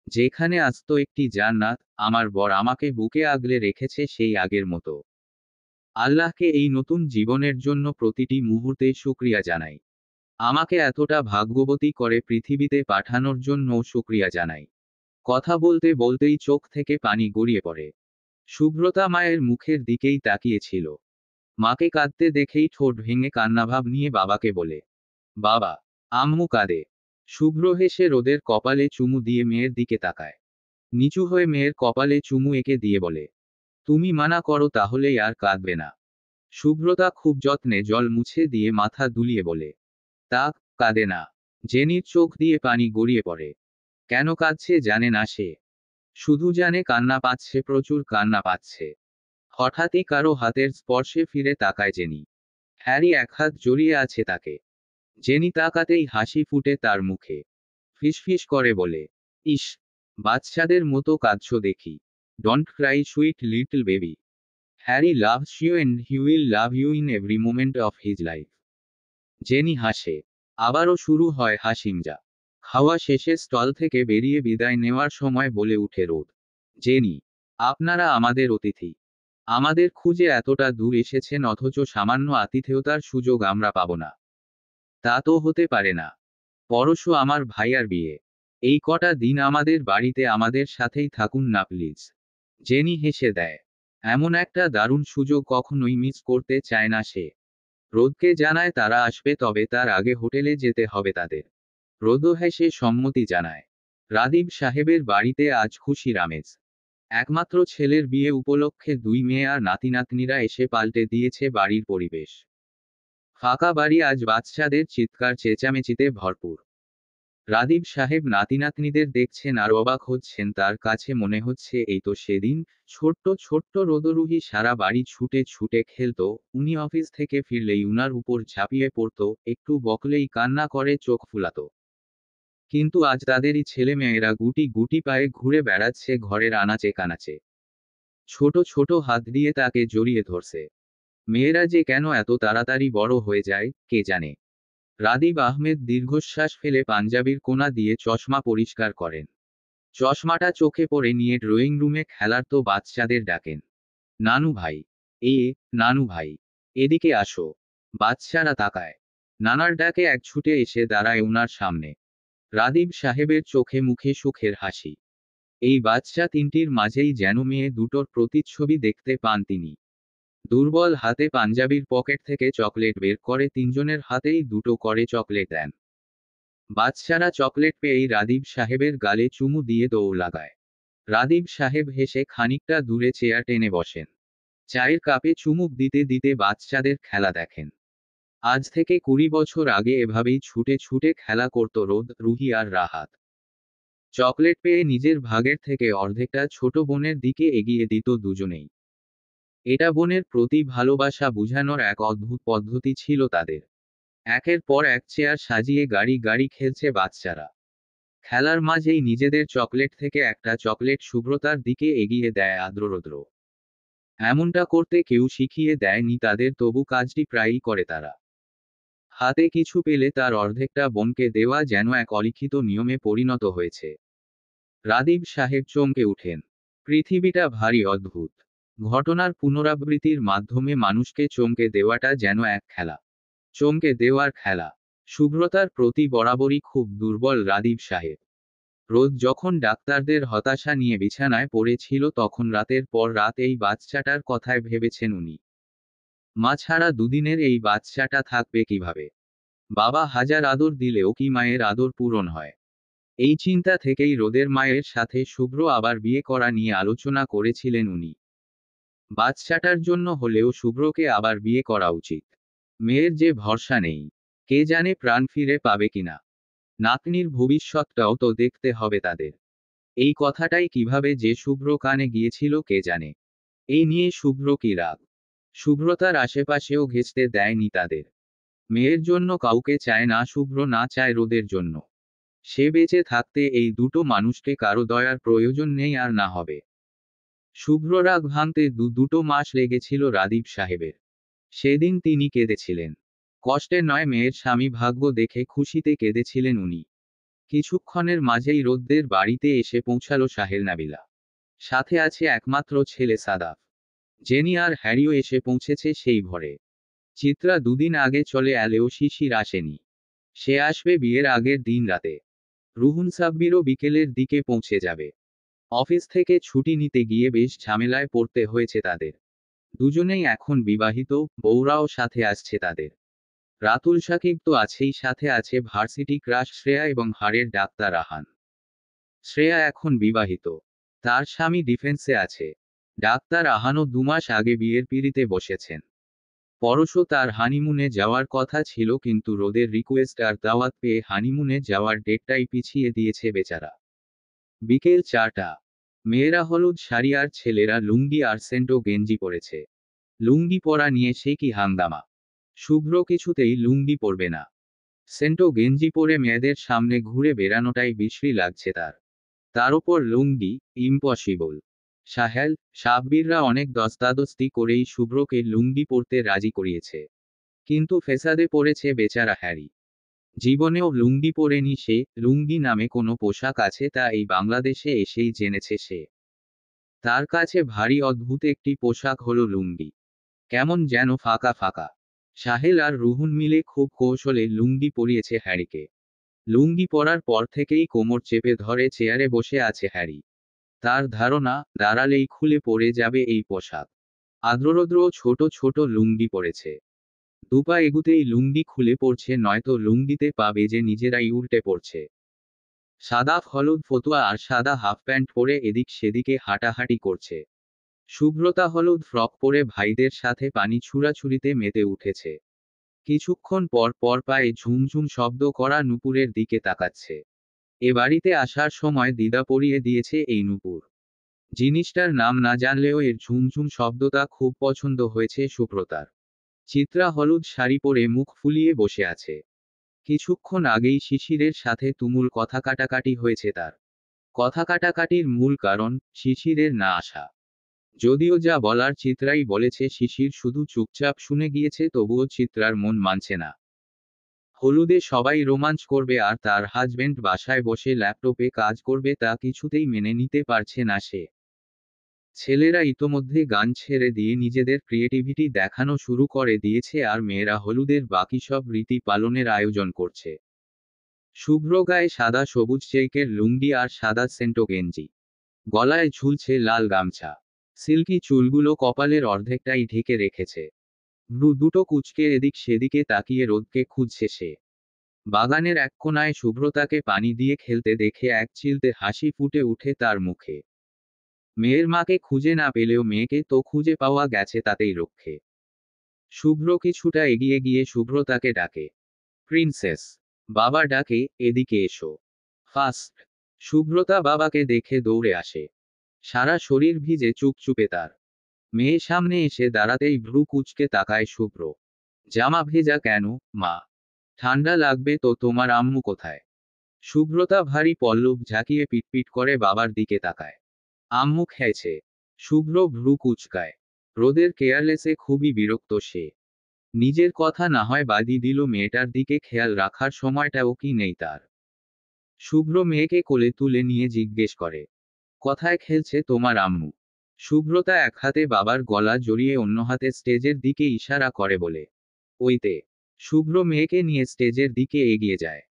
যেখানে আস্ত একটি জান্নাত, আমার বর আমাকে বুকে আগলে রেখেছে সেই আগের মতো। আল্লাহকে এই নতুন জীবনের জন্য প্রতিটি মুহূর্তে শুকরিয়া জানাই। আমাকে এতটা ভাগ্যবতী করে পৃথিবীতে পাঠানোর জন্যও শুকরিয়া জানাই। কথা বলতে বলতেই চোখ থেকে পানি গড়িয়ে পড়ে। শুভ্রতা মায়ের মুখের দিকেই তাকিয়েছিল। মাকে কাঁদতে দেখেই ঠোঁট ভেঙে কান্নাভাব নিয়ে বাবাকে বলে, বাবা, আম্মু কাঁদে। শুভ্র হেসে রোদের কপালে চুমু দিয়ে মেয়ের দিকে তাকায়। নিচু হয়ে মেয়ের কপালে চুমু এঁকে দিয়ে বলে, তুমি মানা করো তাহলেই আর কাঁদবে না। শুভ্রতা খুব যত্নে জল মুছে দিয়ে মাথা দুলিয়ে বলে, তা কাঁদে না। জেনির চোখ দিয়ে পানি গড়িয়ে পড়ে। কেন কাঁদছে জানে না সে। শুধু জানে কান্না পাচ্ছে, প্রচুর কান্না পাচ্ছে। হঠাৎই কারো হাতের স্পর্শে ফিরে তাকায় জেনি। হ্যারি এক হাত জড়িয়ে আছে তাকে। জেনি তাকাতেই হাসি ফুটে তার মুখে। ফিসফিস করে বলে, ইস, বাচ্চাদের মতো কাঁদছো দেখি। Don't cry sweet little baby. Harry loves you and he will love you in every moment of his life. Jenny হাসে। আবারও শুরু হয় হাসিমজা। খাওয়া শেষে স্টল থেকে বেরিয়ে বিদায় নেওয়ার সময় বলে উঠে রোদ, জেনি, আপনারা আমাদের অতিথি। আমাদের খুঁজে এতটা দূর এসেছেন অথচ সামান্য আতিথেয়তার সুযোগ আমরা পাব না। তা তো হতে পারে না। পরশু আমার ভাইয়ার বিয়ে। এই কটা দিন আমাদের বাড়িতে আমাদের সাথেই থাকুন না প্লিজ। জেনি হেসে দেয়। এমন একটা দারুণ সুযোগ কখনোই মিস করতে চায় না সে। রোদকে জানায় তারা আসবে, তবে তার আগে হোটেলে যেতে হবে তাদের। রোদও হেসে সম্মতি জানায়। রাদীপ সাহেবের বাড়িতে আজ খুশির আমেজ। একমাত্র ছেলের বিয়ে উপলক্ষে দুই মেয়ে আর নাতিনাতনিরা এসে পাল্টে দিয়েছে বাড়ির পরিবেশ। ফাঁকা বাড়ি আজ বাচ্চাদের চিৎকার চেঁচামেচিতে ভরপুর। রাদীপ সাহেব নাতিনাতনিদের দেখছেন আর অবাক হচ্ছেন, তার কাছে মনে হচ্ছে এই তো সেদিন ছোট্ট ছোট্ট রোদরুহি সারা বাড়ি ছুটে ছুটে খেলতো, উনি অফিস থেকে ফিরলেই উনার উপর ঝাঁপিয়ে পড়তো, একটু বকলেই কান্না করে চোখ ফুলাতো। কিন্তু আজ তাদেরই ছেলেমেয়েরা গুটি গুটি পায়ে ঘুরে বেড়াচ্ছে ঘরের আনাচে কানাচে। ছোট ছোট হাত দিয়ে তাকে জড়িয়ে ধরছে। মেয়েরা যে কেন এত তাড়াতাড়ি বড় হয়ে যায় কে জানে। রাদীপ আহমেদ দীর্ঘশ্বাস ফেলে পাঞ্জাবির কোনা দিয়ে চশমা পরিষ্কার করেন। চশমাটা চোখে পড়ে নিয়ে ড্রয়িং রুমে খেলার্ত বাচ্চাদের ডাকেন, নানু ভাই, এ, নানু ভাই, এদিকে আসো। বাচ্চারা তাকায়। নানার ডাকে এক ছুটে এসে দাঁড়ায় উনার সামনে। রাদীপ সাহেবের চোখে মুখে সুখের হাসি। এই বাচ্চা তিনটির মাঝেই যেন মেয়ে দুটোর প্রতিচ্ছবি দেখতে পান তিনি। দুর্বল হাতে পাঞ্জাবির পকেট থেকে চকলেট বের করে তিনজনের হাতেই দুটো করে চকলেট দেন। বাচ্চারা চকলেট পেয়েই রাদীপ সাহেবের গালে চুমু দিয়ে দৌড় লাগায়। রাদীপ সাহেব হেসে খানিকটা দূরে চেয়ার টেনে বসেন। চায়ের কাপে চুমুক দিতে দিতে বাচ্চাদের খেলা দেখেন। আজ থেকে 20 বছর আগে এভাবেই ছুটে ছুটে খেলা করত রোদ, রুহি আর রাহাত। চকলেট পেয়ে নিজের ভাগের থেকে অর্ধেকটা ছোট বোনের দিকে এগিয়ে দিত দুজনেই। এটা বোনের প্রতি ভালোবাসা বুঝানোর এক অদ্ভুত পদ্ধতি ছিল তাদের। একের পর এক চেয়ার সাজিয়ে গাড়ি গাড়ি খেলছে বাচ্চারা। খেলার মাঝেই নিজেদের চকলেট থেকে একটা চকলেট শুভ্রতার দিকে এগিয়ে দেয় আদ্ররৌদ্র। এমনটা করতে কেউ শিখিয়ে দেয়নি তাদের, তবু কাজটি প্রায়ই করে তারা। হাতে কিছু পেলে তার অর্ধেকটা বোনকে দেওয়া যেন এক অলিখিত নিয়মে পরিণত হয়েছে। রাদীপ সাহেব চমকে উঠেন। পৃথিবীটা ভারী অদ্ভুত। ঘটনার পুনরাবৃত্তির মাধ্যমে মানুষকে চমকে দেওয়াটা যেন এক খেলা। চমকে দেওয়ার খেলা। শুভ্রতার প্রতি বরাবরই খুব দুর্বল রাদীপ সাহেব। রোজ যখন ডাক্তারদের হতাশা নিয়ে বিছানায় পড়েছিল তখন রাতের পর রাত এই বাচ্চাটার কথায় ভেবেছেন উনি। মা ছাড়া দুদিনের এই বাচ্চাটা থাকবে কিভাবে? বাবা হাজার আদর দিলেও কি মায়ের আদর পূরণ হয়? এই চিন্তা থেকেই রোদের মায়ের সাথে শুভ্র আবার বিয়ে করা নিয়ে আলোচনা করেছিলেন উনি। বাচ্চাটার জন্য হলেও শুভ্রকে আবার বিয়ে করা উচিত। মেয়ের যে ভরসা নেই, কে জানে প্রাণ ফিরে পাবে কিনা। নাতনির ভবিষ্যৎটাও তো দেখতে হবে তাদের। এই কথাটাই কিভাবে যে শুভ্র কানে গিয়েছিল কে জানে। এই নিয়ে শুভ্র কি রাগ? শুভ্রতার আশেপাশেও ঘেঁচতে দেয়নি তাদের। মেয়ের জন্য কাউকে চায় না শুভ্র, না চায় রোদের জন্য। সে বেঁচে থাকতে এই দুটো মানুষকে কারো দয়ার প্রয়োজন নেই আর না হবে। শুভ্র রাগ ভাঙতে দুটো মাস লেগেছিল রাদীপ সাহেবের। সেদিন তিনি কেঁদেছিলেন। কষ্টে নয়, মেয়ের স্বামী ভাগ্য দেখে খুশিতে কেঁদেছিলেন উনি। কিছুক্ষণের মাঝেই রোদ্দের বাড়িতে এসে পৌঁছালো সাহের নাবিলা। সাথে আছে একমাত্র ছেলে সাদাফ। জেনি আর হ্যারিও এসে পৌঁছেছে সেই ভরে। চিত্রা দুদিন আগে চলে এলেও শিশির আসেনি। সে আসবে বিয়ের আগের দিন রাতে। রুহুন সাব্বিরও বিকেলের দিকে পৌঁছে যাবে। অফিস থেকে ছুটি নিতে গিয়ে বেশ ঝামেলায় পড়তে হয়েছে তাদের। দুজনেই এখন বিবাহিত, বউরাও সাথে আসছে তাদের। রাতুল সাকিব তো আছেই, সাথে আছে ভার্সিটি ক্রাশ শ্রেয়া এবং হাড়ের ডাক্তার রাহান। শ্রেয়া এখন বিবাহিত। তার স্বামী ডিফেন্সে আছে। ডাক্তার আহানও 2 মাস আগে বিয়ের পিঁড়িতে বসেছেন। পরশও তার হানিমুনে যাওয়ার কথা ছিল, কিন্তু রোদের রিকোয়েস্ট আর দাওয়াত পেয়ে হানিমুনে যাওয়ার ডেটটাই পিছিয়ে দিয়েছে বেচারা। বিকেল 4টা। মেয়েরা হলুদ শাড়ি আর ছেলেরা লুঙ্গি আর সেন্টো গেঞ্জি পরেছে। লুঙ্গি পরা নিয়ে সে কি হাঙ্গামা। শুভ্র কিছুতেই লুঙ্গি পরবে না। সেন্টো গেঞ্জি পরে মেয়েদের সামনে ঘুরে বেড়ানোটাই বিশ্রী লাগছে তার। তার ওপর লুঙ্গি, ইম্পসিবল। সাহেল, সাব্বিররা অনেক দস্তাদস্তি করেই শুভ্রকে লুঙ্গি পরতে রাজি করিয়েছে। কিন্তু ফেসাদে পড়েছে বেচারা হ্যারি। জীবনেও লুঙ্গি পরেনি সে। লুঙ্গি নামে কোনো পোশাক আছে তা এই বাংলাদেশে এসেই জেনেছে সে। তার কাছে ভারী অদ্ভুত একটি পোশাক হলো লুঙ্গি। কেমন যেন ফাঁকা ফাঁকা। সাহেল আর রুহুন মিলে খুব কৌশলে লুঙ্গি পরিয়েছে হ্যারিকে। লুঙ্গি পরার পর থেকেই কোমর চেপে ধরে চেয়ারে বসে আছে হ্যারি। তার ধারণা, দাঁড়ালেই খুলে পড়ে যাবে এই পোশাক। আদ্ররৌদ্র ছোট ছোট লুঙ্গি পরেছে। দুপা এগুতেই লুঙ্গি খুলে পড়ছে, নয়তো লুঙ্গিতে পা বেজে নিজেরাই উল্টে পড়ছে। সাদা হলুদ ফতুয়া আর সাদা হাফ প্যান্ট পরে এদিক সেদিকে হাঁটাহাঁটি করছে। শুভ্রতা হলুদ ফ্রক পরে ভাইদের সাথে পানি ছুড়াছুড়িতে মেতে উঠেছে। কিছুক্ষণ পর পর পায়ে ঝুমঝুম শব্দ করা নুপুরের দিকে তাকাচ্ছে। এ বাড়িতে আসার সময় দিদা পরিয়ে দিয়েছে এই নুপুর। জিনিসটার নাম না জানলেও এর ঝুমঝুম শব্দটা খুব পছন্দ হয়েছে সুব্রতার। চিত্রা হলুদ শাড়ি পরে মুখ ফুলিয়ে বসে আছে। কিছুক্ষণ আগেই শিশিরের সাথে তুমুল কথা কাটাকাটি হয়েছে তার। কথা কাটাকাটির মূল কারণ শিশিরের না আসা। যদিও যা বলার চিত্রাই বলেছে, শিশির শুধু চুপচাপ শুনে গিয়েছে, তবুও চিত্রার মন মানছে না। হলুদে সবাই রোমাঞ্চ করবে আর তার হাজবেন্ড বাসায় বসে ল্যাপটপে কাজ করবে, তা কিছুতেই মেনে নিতে পারছে না সে। ছেলেরা ইতোমধ্যে গান ছেড়ে দিয়ে নিজেদের ক্রিয়েটিভিটি দেখানো শুরু করে দিয়েছে আর মেয়েরা হলুদের বাকি সব রীতি পালনের আয়োজন করছে। শুভ্র গায়ে সাদা সবুজ চেকের লুঙ্গি আর সাদা সেন্টো গেঞ্জি। গলায় ঝুলছে লাল গামছা। সিল্কি চুলগুলো কপালের অর্ধেকটাই ঢেকে রেখেছে। ভ্রু দুটো কুঁচকে এদিক সেদিকে তাকিয়ে রোদকে খুঁজছে সে। বাগানের এক কোনায় শুভ্রতাকে পানি দিয়ে খেলতে দেখে এক চিলতে হাসি ফুটে উঠে তার মুখে। মেয়ের মাকে খুঁজে না পেলেও মেয়েকে তো খুঁজে পাওয়া গেছে, তাতেই রক্ষে। শুভ্র কিছুটা এগিয়ে গিয়ে শুভ্রতাকে ডাকে। প্রিন্সেস। বাবা ডাকে, এদিকে এসো। ফাস্ট। শুভ্রতা বাবাকে দেখে দৌড়ে আসে। সারা শরীর ভিজে চুপচুপে তার। মেয়ে সামনে এসে দাঁড়াতেই ভ্রু কুঁচকে তাকায় শুভ্র। জামা ভেজা কেন, মা? ঠান্ডা লাগবে তো। তোমার আম্মু কোথায়? শুভ্রতা ভারী পল্লব ঝাঁকিয়ে পিটপিট করে বাবার দিকে তাকায়। আম্মু খেয়েছে। শুভ্র ভ্রু কুঁচকায়। রোদের কেয়ারলেসে খুবই বিরক্ত সে। নিজের কথা না হয় বাদই দিল, মেয়েটার দিকে খেয়াল রাখার সময়টাও কি নেই তার। শুভ্র মেয়েকে কোলে তুলে নিয়ে জিজ্ঞেস করে, কথায় খেলছে তোমার আম্মু? শুভ্রতা এক হাতে বাবার গলা জড়িয়ে অন্য হাতে স্টেজের দিকে ইশারা করে বলে, ওইতে। শুভ্র মেয়েকে নিয়ে স্টেজের দিকে এগিয়ে যায়।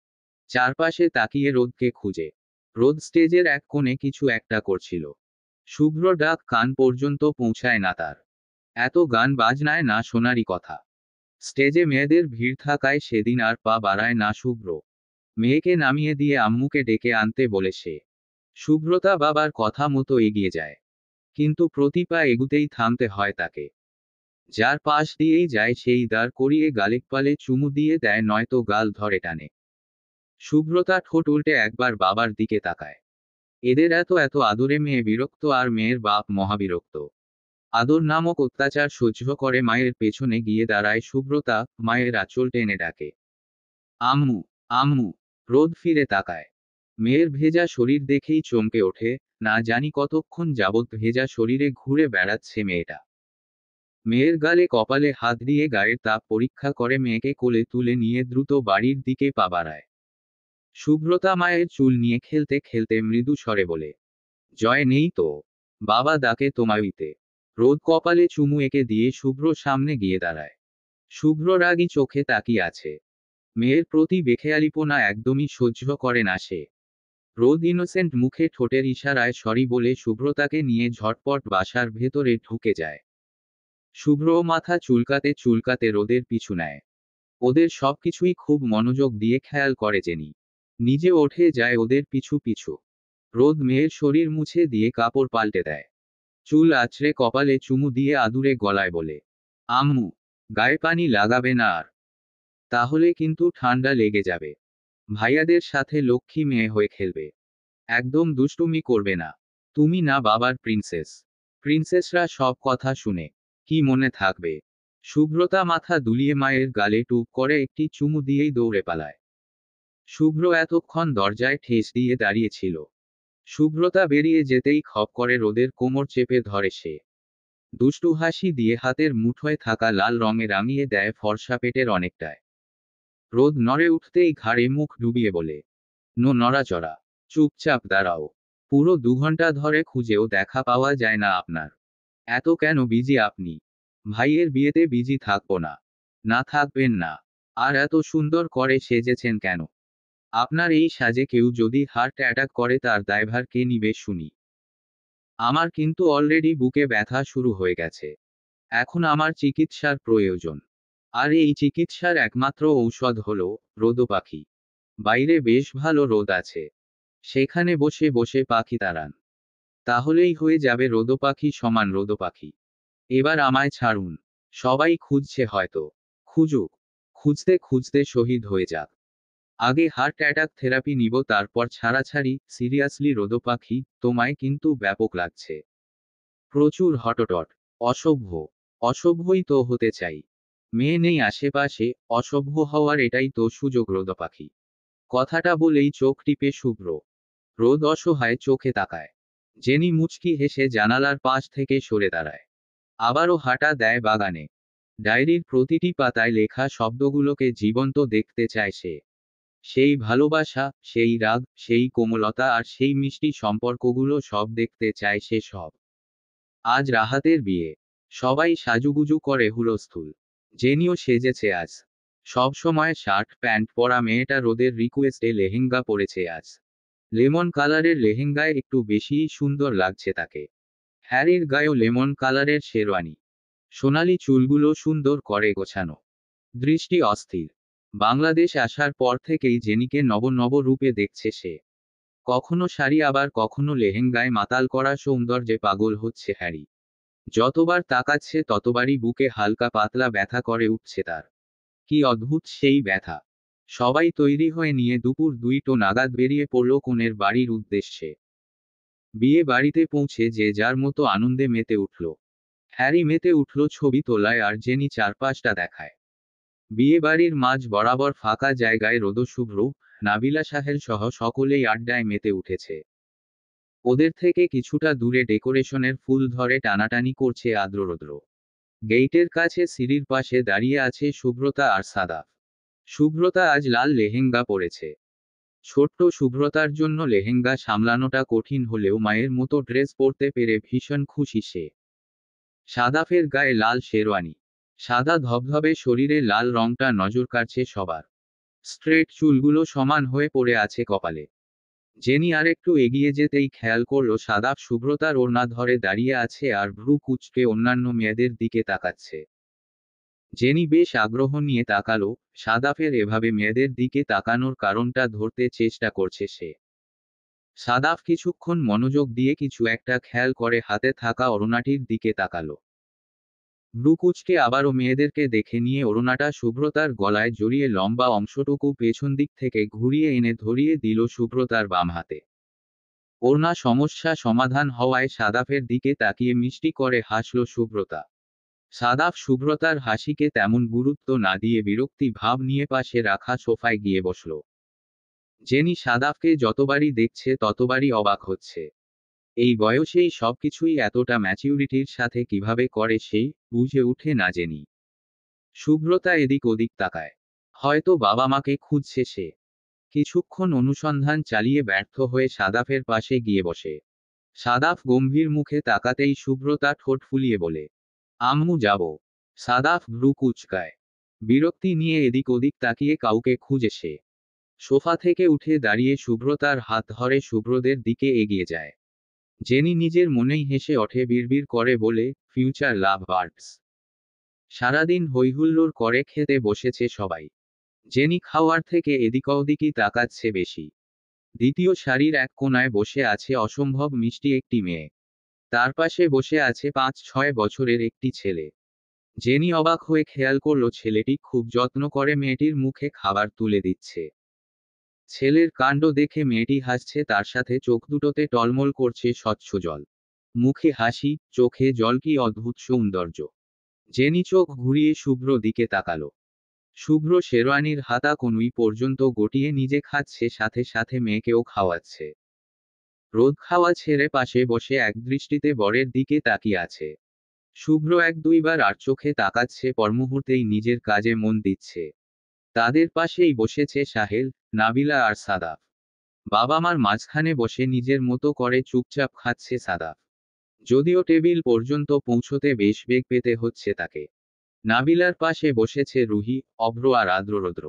চারপাশে তাকিয়ে রোদকে খুঁজে। রোদ স্টেজের এক কোণে কিছু একটা করছিল। শুভ্র ডাক কান পর্যন্ত পৌঁছায় না তার। এত গান বাজনায় না শোনারই কথা। স্টেজে মেয়েদের ভিড় থাকায় সেদিন আর পা বাড়ায় না শুভ্র। মেয়েকে নামিয়ে দিয়ে আম্মুকে ডেকে আনতে বলে সে। শুভ্রতা বাবার কথা মতো এগিয়ে যায়। কিন্তু প্রতি পা এগুতেই থামতে হয় তাকে। যার পাশ দিয়েই যায় সেই দাঁড় করিয়ে গালিকপালে চুমু দিয়ে দেয়, নয়তো গাল ধরে টানে। শুভ্রতা ঠোঁট উল্টে একবার বাবার দিকে তাকায়। এদের এত এত আদরে মেয়ে বিরক্ত, আর মেয়ের বাপ মহাবিরক্ত। আদর নামক অত্যাচার সহ্য করে মায়ের পেছনে গিয়ে দাঁড়ায় শুভ্রতা, মায়ের আঁচল টেনে ডাকে, আম্মু, আম্মু। রোদ ফিরে তাকায়। মেয়ের ভেজা শরীর দেখেই চমকে ওঠে। না জানি কতক্ষণ যাবৎ ভেজা শরীরে ঘুরে বেড়াচ্ছে মেয়েটা। মেয়ের গালে কপালে হাত দিয়ে গায়ের তাপ পরীক্ষা করে মেয়েকে কোলে তুলে নিয়ে দ্রুত বাড়ির দিকে পা বাড়ায়। সুব্রতা মায়ের চুল নিয়ে খেলতে খেলতে মৃদু স্বরে বলে, জয় নেই তো? বাবা ডাকে তোমায়তে। রোদ কপালে চুমু এঁকে দিয়ে শুভ্র সামনে গিয়ে দাঁড়ায়। শুভ্র রাগী চোখে তাকিয়ে আছে। মেয়ের প্রতি বেখেয়ালিপনা একদমই সহ্য করে না সে। রোদ ইনোসেন্ট মুখে ঠোঁটের ইশারায় সরি বলে শুভ্রতাকে নিয়ে ঝটপট বাসার ভেতরে ঢুকে যায়। শুভ্র মাথা চুলকাতে চুলকাতে রোদের পিছু নেয়। ওদের সবকিছুই খুব মনোযোগ দিয়ে খেয়াল করে জেনি। নিজে ওঠে যায় ওদের পিছু পিছু। রোদ মেয়ের শরীর মুছে দিয়ে কাপড় পাল্টে দেয়। চুল আছড়ে কপালে চুমু দিয়ে আদুরে গলায় বলে, আম্মু, গায়ে পানি লাগাবে না আর। তাহলে কিন্তু ঠান্ডা লেগে যাবে। ভাইয়াদের সাথে লক্ষ্মী মেয়ে হয়ে খেলবে। একদম দুষ্টুমি করবে না। তুমি না বাবার প্রিন্সেস। প্রিন্সেসরা সব কথা শুনে। কি মনে থাকবে? শুভ্রতা মাথা দুলিয়ে মায়ের গালে টুপ করে একটি চুমু দিয়েই দৌড়ে পালায়। শুভ্র এতক্ষণ দরজায় ঠেস দিয়ে দাঁড়িয়েছিল। শুভ্রতা বেরিয়ে যেতেই খপ করে রোদের কোমর চেপে ধরে সে। দুষ্টু হাসি দিয়ে হাতের মুঠোয় থাকা লাল রঙে রাঙিয়ে দেয় ফর্সা পেটের অনেকটায়। রোদ নড়ে উঠতেই ঘাড়ে মুখ ডুবিয়ে বলে, নো নড়াচড়া। চুপচাপ দাঁড়াও। পুরো 2 ঘন্টা ধরে খুঁজেও দেখা পাওয়া যায় না আপনার। এত কেন বিজি আপনি? ভাইয়ের বিয়েতে বিজি থাকবো না? না থাকবেন না। আর এত সুন্দর করে সেজেছেন কেন? আপনার এই সাজে কেউ যদি হার্ট অ্যাটাক করে তার দায়ভার কে নিবে শুনি? আমার কিন্তু অলরেডি বুকে ব্যথা শুরু হয়ে গেছে। এখন আমার চিকিৎসার প্রয়োজন। আর এই চিকিৎসার একমাত্র ঔষধ হলো রোদ পাখি। বাইরে বেশ ভালো রোদ আছে। সেখানে বসে বসে পাখি তাড়ান। তাহলেই হয়ে যাবে রোদ পাখি সমান রোদ পাখি। এবার আমায় ছাড়ুন। সবাই খুঁজছে হয়তো। খুঁজুক। খুঁজতে খুঁজতে শহীদ হয়ে যাক। আগে হার্ট অ্যাটাক থেরাপি নিব তারপর ছাড়াছাড়ি। সিরিয়াসলি রোদ পাখি, তোমায় কিন্তু ব্যাপক লাগছে। প্রচুর হটটট। অসভ্য। অসভ্যই তো হতে চাই। মেয়ে নেই আশেপাশে, অসভ্য হওয়ার এটাই তো সুযোগ রোদ পাখি। কথাটা বলেই চোখ টিপে শুভ্র। রোদ অসহায় চোখে তাকায়। জেনি মুচকি হেসে জানালার পাশ থেকে সরে দাঁড়ায়। আবারও হাঁটা দেয় বাগানে। ডায়েরির প্রতিটি পাতায় লেখা শব্দগুলোকে জীবন্ত দেখতে চায় সে। সেই ভালোবাসা, সেই রাগ, সেই কোমলতা আর সেই মিষ্টি সম্পর্কগুলো সব দেখতে চায় সে সব। আজ রাহাতের বিয়ে। সবাই সাজুগুজু করে হুলস্থুল। জেনিও সেজেছে আজ। সব সময় শার্ট প্যান্ট পরা মেয়েটা রোদের রিকোয়েস্টে লেহেঙ্গা পরেছে আজ। লেমন কালারের লেহেঙ্গায় একটু বেশিই সুন্দর লাগছে তাকে। হ্যারির গায়েও লেমন কালারের শেরওয়ানি। সোনালি চুলগুলো সুন্দর করে গোছানো। দৃষ্টি অস্থির। বাংলাদেশ আসার পর থেকেই জেনিকে নব নব রূপে দেখছে সে। কখনো শাড়ি আবার কখনো লেহেঙ্গায় মাতাল করা সৌন্দর্যে পাগল হচ্ছে হ্যারি। যতবার তাকাচ্ছে ততবারই বুকে হালকা পাতলা ব্যথা করে উঠছে তার। কি অদ্ভুত সেই ব্যথা। সবাই তৈরি হয়ে নিয়ে দুপুর 2টো নাগাদ বেরিয়ে পড়ল কনের বাড়ির উদ্দেশ্যে। বিয়ে বাড়িতে পৌঁছে যে যার মতো আনন্দে মেতে উঠল। হ্যারি মেতে উঠল ছবি তোলায় আর জেনি চারপাশটা দেখায়। বিয়ে বাড়ির মাঝ বরাবর ফাঁকা জায়গায় রোদ শুভ্র, নাবিলা সাহেল সহ সকলেই আড্ডায় মেতে উঠেছে। ওদের থেকে কিছুটা দূরে ডেকোরেশনের ফুল ধরে টানাটানি করছে আদ্ররৌদ্র। গেইটের কাছে সিঁড়ির পাশে দাঁড়িয়ে আছে শুভ্রতা আর সাদাফ। শুভ্রতা আজ লাল লেহেঙ্গা পরেছে। ছোট্ট শুভ্রতার জন্য লেহেঙ্গা সামলানোটা কঠিন হলেও মায়ের মতো ড্রেস পরতে পেরে ভীষণ খুশি সে। সাদাফের গায়ে লাল শেরওয়ানি। সাদা ধবধবে শরীরে লাল রংটা নজর কাড়ছে সবার। স্ট্রেট চুলগুলো সমান হয়ে পড়ে আছে কপালে। জেনি আরেকটু এগিয়ে যেতেই খেয়াল করল সাদাফ শুভ্রতার ওড়না ধরে দাঁড়িয়ে আছে আর ভ্রু কুঁচকে অন্যান্য মেয়েদের দিকে তাকাচ্ছে। জেনি বেশ আগ্রহ নিয়ে তাকালো। সাদাফের এভাবে মেয়েদের দিকে তাকানোর কারণটা ধরতে চেষ্টা করছে সে। সাদাফ কিছুক্ষণ মনোযোগ দিয়ে কিছু একটা খেয়াল করে হাতে থাকা ওড়নাটির দিকে তাকালো। ভ্রু কুঁচকে আবারও মেয়েদেরকে দেখে নিয়ে ওড়নাটা শুভ্রতার গলায় জড়িয়ে লম্বা অংশটুকু পেছন দিক থেকে ঘুরিয়ে এনে ধরিয়ে দিল শুভ্রতার বাম হাতে। ওড়না সমস্যা সমাধান হওয়ায় সাদাফের দিকে তাকিয়ে মিষ্টি করে হাসল শুভ্রতা। সাদাফ শুভ্রতার হাসিকে তেমন গুরুত্ব না দিয়ে বিরক্তি ভাব নিয়ে পাশে রাখা সোফায় গিয়ে বসল। জেনি সাদাফকে যতবারই দেখছে ততবারই অবাক হচ্ছে। এই বয়সেই সবকিছুই এতটা ম্যাচিউরিটির সাথে কিভাবে করে সেই বুঝে উঠে না জেনি। শুভ্রতা এদিক ওদিক তাকায়। হয়তো বাবা মাকে খুঁজছে সে। কিছুক্ষণ অনুসন্ধান চালিয়ে ব্যর্থ হয়ে সাদাফের পাশে গিয়ে বসে। সাদাফ গম্ভীর মুখে তাকাতেই শুভ্র তা ঠোঁট ফুলিয়ে বলে, আম্মু যাব। সাদাফ ভ্রু কুঁচকায়। বিরক্তি নিয়ে এদিক ওদিক তাকিয়ে কাউকে খুঁজে সে সোফা থেকে উঠে দাঁড়িয়ে শুভ্র তার হাত ধরে শুভ্রদের দিকে এগিয়ে যায়। জেনি নিজের মনেই হেসে ওঠে, বিড়বিড় করে বলে, ফিউচার লাভ বার্ডস। সারাদিন হৈহুল্লোড় করে খেতে বসেছে সবাই। জেনি খাওয়ার থেকে এদিক ওদিকই তাকাচ্ছে বেশি। দ্বিতীয় সারির এক কোনায় বসে আছে অসম্ভব মিষ্টি একটি মেয়ে। তার পাশে বসে আছে 5-6 বছরের একটি ছেলে। জেনি অবাক হয়ে খেয়াল করল ছেলেটি খুব যত্ন করে মেয়েটির মুখে খাবার তুলে দিচ্ছে। ছেলের কাণ্ড দেখে মেয়েটি হাসছে, তার সাথে চোখ দুটোতে টলমল করছে স্বচ্ছ জল। মুখে হাসি, চোখে জল, কি অদ্ভুত সৌন্দর্য। জেনি চোখ ঘুরিয়ে শুভ্র দিকে তাকালো। শুভ্র শেরওয়ানির হাতা কনুই পর্যন্ত গটিয়ে নিজে খাচ্ছে, সাথে সাথে মেয়েকেও খাওয়াচ্ছে। রোদ খাওয়া ছেড়ে পাশে বসে একদৃষ্টিতে বরের দিকে তাকিয়ে আছে। শুভ্র 1-2 বার আর চোখে তাকাচ্ছে, পরমুহূর্তেই নিজের কাজে মন দিচ্ছে। তাদের পাশেই বসেছে সাহেল, নাবিলা আর সাদাফ। বাবা মার মাঝখানে বসে নিজের মতো করে চুপচাপ খাচ্ছে সাদাফ। যদিও টেবিল পর্যন্ত পৌঁছতে বেশ বেগ পেতে হচ্ছে তাকে। নাবিলার পাশে বসেছে রুহি, অভ্র আর আদ্ররৌদ্র।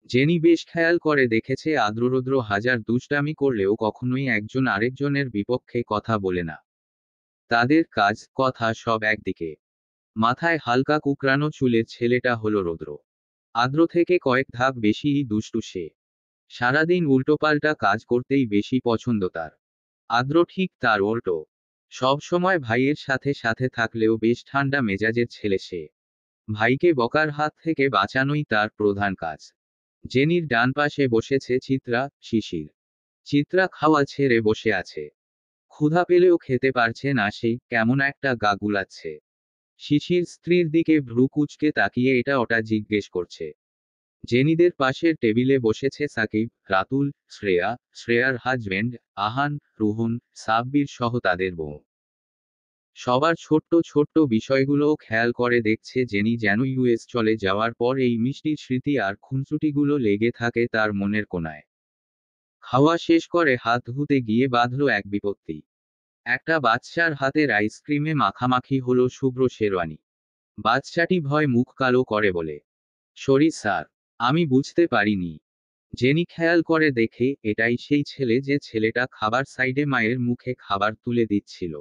জেনি বেশ খেয়াল করে দেখেছে আদ্ররৌদ্র হাজার দুষ্টামি করলেও কখনোই একজন আরেকজনের বিপক্ষে কথা বলে না। তাদের কাজ কথা সব একদিকে। মাথায় হালকা কুকরানো চুলের ছেলেটা হলো রৌদ্র। আদ্র থেকে কয়েক ধাপ বেশিই দুষ্টু সে। সারাদিন উল্টোপাল্টা কাজ করতেই বেশি পছন্দ তার। আদ্র ঠিক তার উল্টো। সব সময় ভাইয়ের সাথে সাথে থাকলেও বেশ ঠান্ডা মেজাজের ছেলে সে। ভাইকে বকার হাত থেকে বাঁচানোই তার প্রধান কাজ। জেনির ডান পাশে বসেছে চিত্রা, শিশির। চিত্রা খাওয়া ছেড়ে বসে আছে। ক্ষুধা পেলেও খেতে পারছে না সে, কেমন একটা গা গুলাচ্ছে। শিশির স্ত্রীর দিকে ভ্রু কুঁচকে তাকিয়ে এটা ওটা জিজ্ঞেস করছে। জেনিদের পাশের টেবিলে বসেছে সাকিব, রাতুল, শ্রেয়া, শ্রেয়ার হাজবেন্ড, আহান, রুহন, সাব্বির সহ তাদের বউ। সবার ছোট্ট ছোট্ট বিষয়গুলোও খেয়াল করে দেখছে জেনি, যেন ইউএস চলে যাওয়ার পর এই মিষ্টির স্মৃতি আর খুনসুটিগুলো লেগে থাকে তার মনের কোনায়। খাওয়া শেষ করে হাত ধুতে গিয়ে বাঁধল এক বিপত্তি। একটা বাচ্চার হাতের আইসক্রিমে মাখামাখি হলো শুভ্র শেরওয়ানি। বাচ্চাটি ভয় মুখ কালো করে বলে, সরি স্যার, আমি বুঝতে পারিনি। জেনি খেয়াল করে দেখে এটাই সেই ছেলে যে ছেলেটা খাবার সাইডে মায়ের মুখে খাবার তুলে দিচ্ছিল।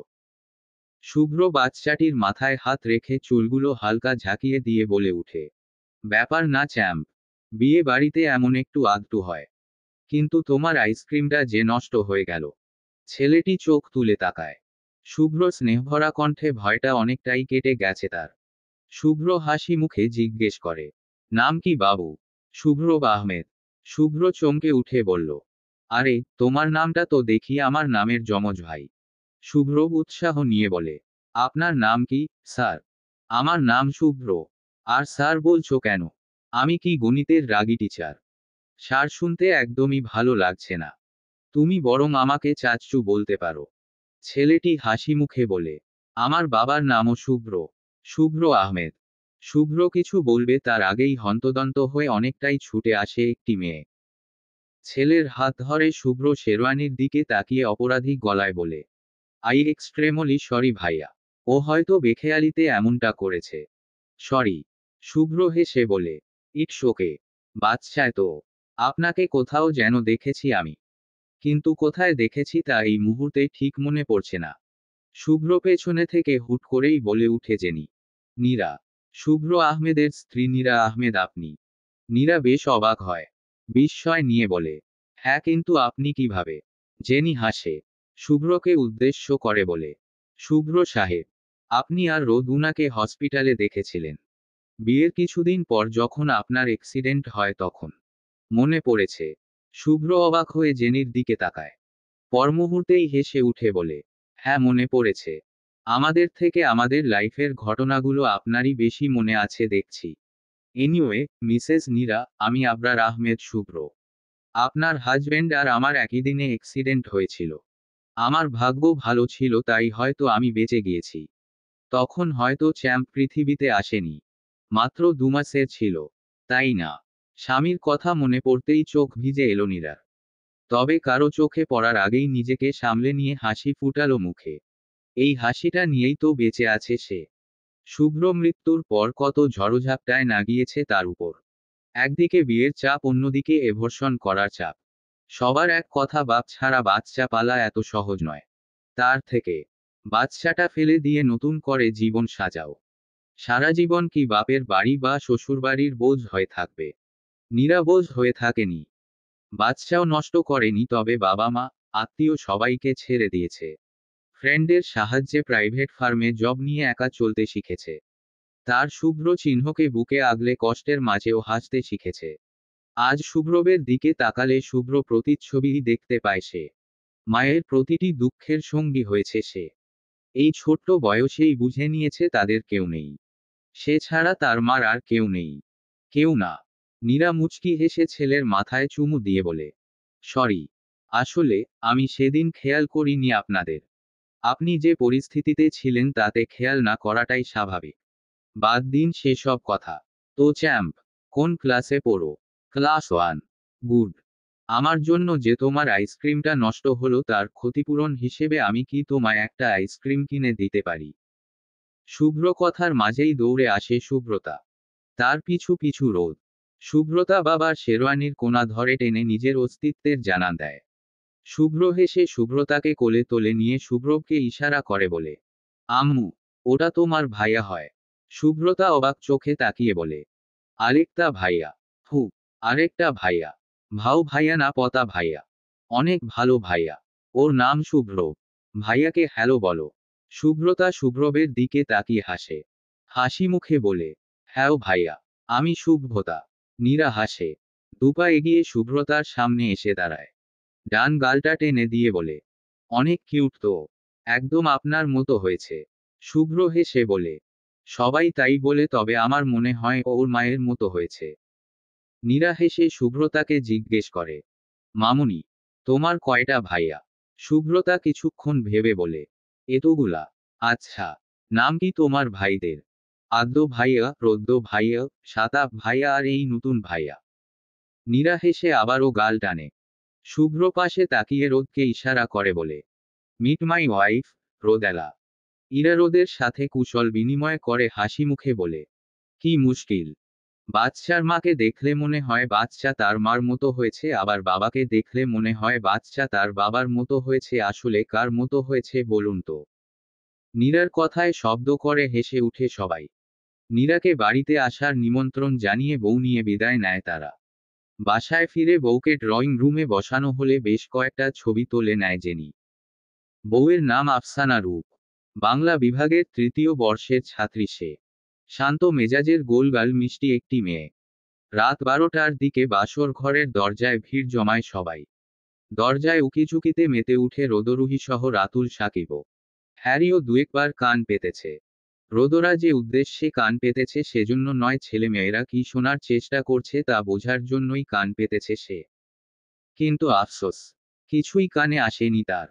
শুভ্র বাচ্চাটির মাথায় হাত রেখে চুলগুলো হালকা ঝাঁকিয়ে দিয়ে বলে উঠে, ব্যাপার না চ্যাম্প, বিয়ে বাড়িতে এমন একটু আধটু হয়। কিন্তু তোমার আইসক্রিমটা যে নষ্ট হয়ে গেল। ছেলেটি চোখ তুলে তাকায়। শুভ্র স্নেহভরা কণ্ঠে ভয়টা অনেকটাই কেটে গেছে তার। শুভ্র হাসি মুখে জিজ্ঞেস করে, নাম কি বাবু? শুভ্র আহমেদ। শুভ্র চমকে উঠে বলল, আরে তোমার নামটা তো দেখি আমার নামের যমজ ভাই। শুভ্র উৎসাহ নিয়ে বলে, আপনার নাম কি স্যার? আমার নাম শুভ্র। আর স্যার বলছো কেন? আমি কি গণিতের রাগী টিচার? স্যার শুনতে একদমই ভালো লাগছে না। তুমি বরং আমাকে চাচ্চু বলতে পারো। ছেলেটি হাসি মুখে বলে, আমার বাবার নামও শুভ্র, শুভ্র আহমেদ। শুভ্র কিছু বলবে তার আগেই হন্তদন্ত হয়ে অনেকটাই ছুটে আসে একটি মেয়ে। ছেলের হাত ধরে শুভ্র শেরওয়ানির দিকে তাকিয়ে অপরাধী গলায় বলে, আই এক্সট্রেমলি সরি ভাইয়া। ও হয়তো বেখেয়ালিতে এমনটা করেছে। সরি। শুভ্র হেসে বলে, ইটস ওকে। বাচ্চায় তো। আপনাকে কোথাও যেন দেখেছি আমি। কিন্তু কোথায় দেখেছি তা এই মুহূর্তে ঠিক মনে পড়ছে না। শুভ্র পেছনে থেকে হুট করেই বলে উঠে জেনি, নীরা। শুভ্র আহমেদের স্ত্রী নীরা আহমেদ আপনি? নীরা বেশ অবাক হয়। বিস্ময় নিয়ে বলে, হ্যাঁ, কিন্তু আপনি কিভাবে? জেনি হাসে। শুভ্রকে উদ্দেশ্য করে বলে, শুভ্র সাহেব, আপনি আর রোদ উনাকে হসপিটালে দেখেছিলেন। বিয়ের কিছুদিন পর যখন আপনার অ্যাক্সিডেন্ট হয় তখন। মনে পড়েছে। শুভ্র অবাক হয়ে জেনির দিকে তাকায়। পরমুহূর্তেই হেসে উঠে বলে, হ্যাঁ মনে পড়েছে। আমাদের থেকে আমাদের লাইফের ঘটনাগুলো আপনারই বেশি মনে আছে দেখছি। এনিওয়ে, মিসেস নীরা, আমি আবরার আহমেদ শুভ্র। আপনার হাজবেন্ড আর আমার একই দিনে অ্যাক্সিডেন্ট হয়েছিল। আমার ভাগ্য ভালো ছিল তাই হয়তো আমি বেঁচে গিয়েছি। তখন হয়তো চ্যাম্প পৃথিবীতে আসেনি। মাত্র 2 মাসের ছিল। তাই না? স্বামীর কথা মনে পড়তেই চোখ ভিজে এলো নীরার। তবে কারো চোখে পড়ার আগেই নিজেকে সামলে নিয়ে হাসি ফুটালো মুখে। এই হাসিটা নিয়েই তো বেঁচে আছে সে। শুভ্র মৃত্যুর পর কত ঝড়োঝাপটায় না গিয়েছে তার উপর। একদিকে বিয়ের চাপ, অন্যদিকে এভর্ষণ করার চাপ। সবার এক কথা, বাপ ছাড়া বাচ্চা পালা এত সহজ নয়। তার থেকে বাচ্চাটা ফেলে দিয়ে নতুন করে জীবন সাজাও। সারা জীবন কি বাপের বাড়ি বা শ্বশুরবাড়ির বোঝ হয়ে থাকবে? নীরা বোঝ হয়ে থাকেনি। বাচ্চাও নষ্ট করেনি, তবে বাবা মা, আত্মীয় সবাইকে ছেড়ে দিয়েছে। ফ্রেন্ডের সাহায্যে প্রাইভেট ফার্মে জব নিয়ে একা চলতে শিখেছে। তার শুভ্র চিহ্নকে বুকে আগলে কষ্টের মাঝেও হাসতে শিখেছে। আজ শুভ্রবের দিকে তাকালে শুভ্র প্রতিচ্ছবিই দেখতে পায় সে। মায়ের প্রতিটি দুঃখের সঙ্গী হয়েছে সে। এই ছোট্ট বয়সেই বুঝে নিয়েছে তাদের কেউ নেই। সে ছাড়া তার মার আর কেউ নেই। কেউ না। নীরা মুচকি হেসে ছেলের মাথায় চুমু দিয়ে বলে, সরি। আসলে আমি সেদিন খেয়াল করিনি আপনাদের। আপনি যে পরিস্থিতিতে ছিলেন তাতে খেয়াল না করাটাই স্বাভাবিক। বাদ দিন সেসব কথা। তো চ্যাম্প, কোন ক্লাসে পড়ো? ক্লাস 1। গুড। আমার জন্য যে তোমার আইসক্রিমটা নষ্ট হলো তার ক্ষতিপূরণ হিসেবে আমি কি তোমায় একটা আইসক্রিম কিনে দিতে পারি? শুভ্র কথার মাঝেই দৌড়ে আসে শুভ্রতা। তার পিছু পিছু রোদ। শুভ্রতা বাবার শেরওয়ানির কোনা ধরে টেনে নিজের অস্তিত্বের জানান দেয়। শুভ্র হেসে শুভ্রতাকে কোলে তোলে নিয়ে শুভ্রকে ইশারা করে বলে, আম্মু, ওটা তোমার ভাইয়া হয়। শুভ্রতা অবাক চোখে তাকিয়ে বলে, আরেকটা ভাইয়া? হু, আরেকটা ভাইয়া? ভাও ভাইয়া না পতা ভাইয়া? অনেক ভালো ভাইয়া। ওর নাম শুভ্র। ভাইয়াকে হ্যালো বলো। শুভ্রতা শুভ্রবের দিকে তাকিয়ে হাসে। হাসি মুখে বলে, হ্যাঁ ভাইয়া, আমি শুভ্রতা। নীরা হাসে। দুপা এগিয়ে শুভ্রতার সামনে এসে দাঁড়ায়। ডান গালটা টেনে দিয়ে বলে, অনেক কিউট তো। একদম আপনার মতো হয়েছে। শুভ্র হেসে বলে, সবাই তাই বলে, তবে আমার মনে হয় ওর মায়ের মতো হয়েছে। নীরা হেসে শুভ্রতাকে জিজ্ঞেস করে, মামুনি, তোমার কয়টা ভাইয়া? শুভ্রতা কিছুক্ষণ ভেবে বলে, এতগুলা। আচ্ছা, নাম কি তোমার ভাইদের? আদ্য ভাইয়া, রদ্য ভাইয়া, সাতাপ ভাইয়া আর এই নতুন ভাইয়া। নীরা হেসে আবারও গাল টানে। শুভ্র পাশে তাকিয়ে রোদকে ইশারা করে বলে, মিট মাই ওয়াইফ, রোদেলা। ইরা রোদের সাথে কুশল বিনিময় করে হাসি মুখে বলে, কি মুশকিল। বাচ্চার মাকে দেখলে মনে হয় বাচ্চা তার মার মতো হয়েছে, আবার বাবাকে দেখলে মনে হয় বাচ্চা তার বাবার মতো হয়েছে। আসলে কার মতো হয়েছে বলুন তো? নীরার কথায় শব্দ করে হেসে উঠে সবাই। নীরাকে বাড়িতে আসার নিমন্ত্রণ জানিয়ে বউ নিয়ে বিদায় নেয় তারা। বাসায় ফিরে বউকে ড্রয়িং রুমে বসানো হলে বেশ কয়েকটা ছবি তোলে নেয় জেনি। বউয়ের নাম আফসানা রূপ। বাংলা বিভাগের ৩য় বর্ষের ছাত্রী সে। শান্ত মেজাজের, গোলগাল মিষ্টি একটি মেয়ে। রাত 12টার দিকে বাসর ঘরের দরজায় ভিড় জমায় সবাই। দরজায় উকিঝুঁকিতে মেতে উঠে রোদরুহি সহ রাতুল, সাকিবও। হ্যারিও দুয়েকবার কান পেতেছে। রোদরা যে উদ্দেশ্যে কান পেতেছে সেজন্য নয়, ছেলেমেয়েরা কি শোনার চেষ্টা করছে তা বোঝার জন্যই কান পেতেছে সে। কিন্তু আফসোস, কিছুই কানে আসেনি তার।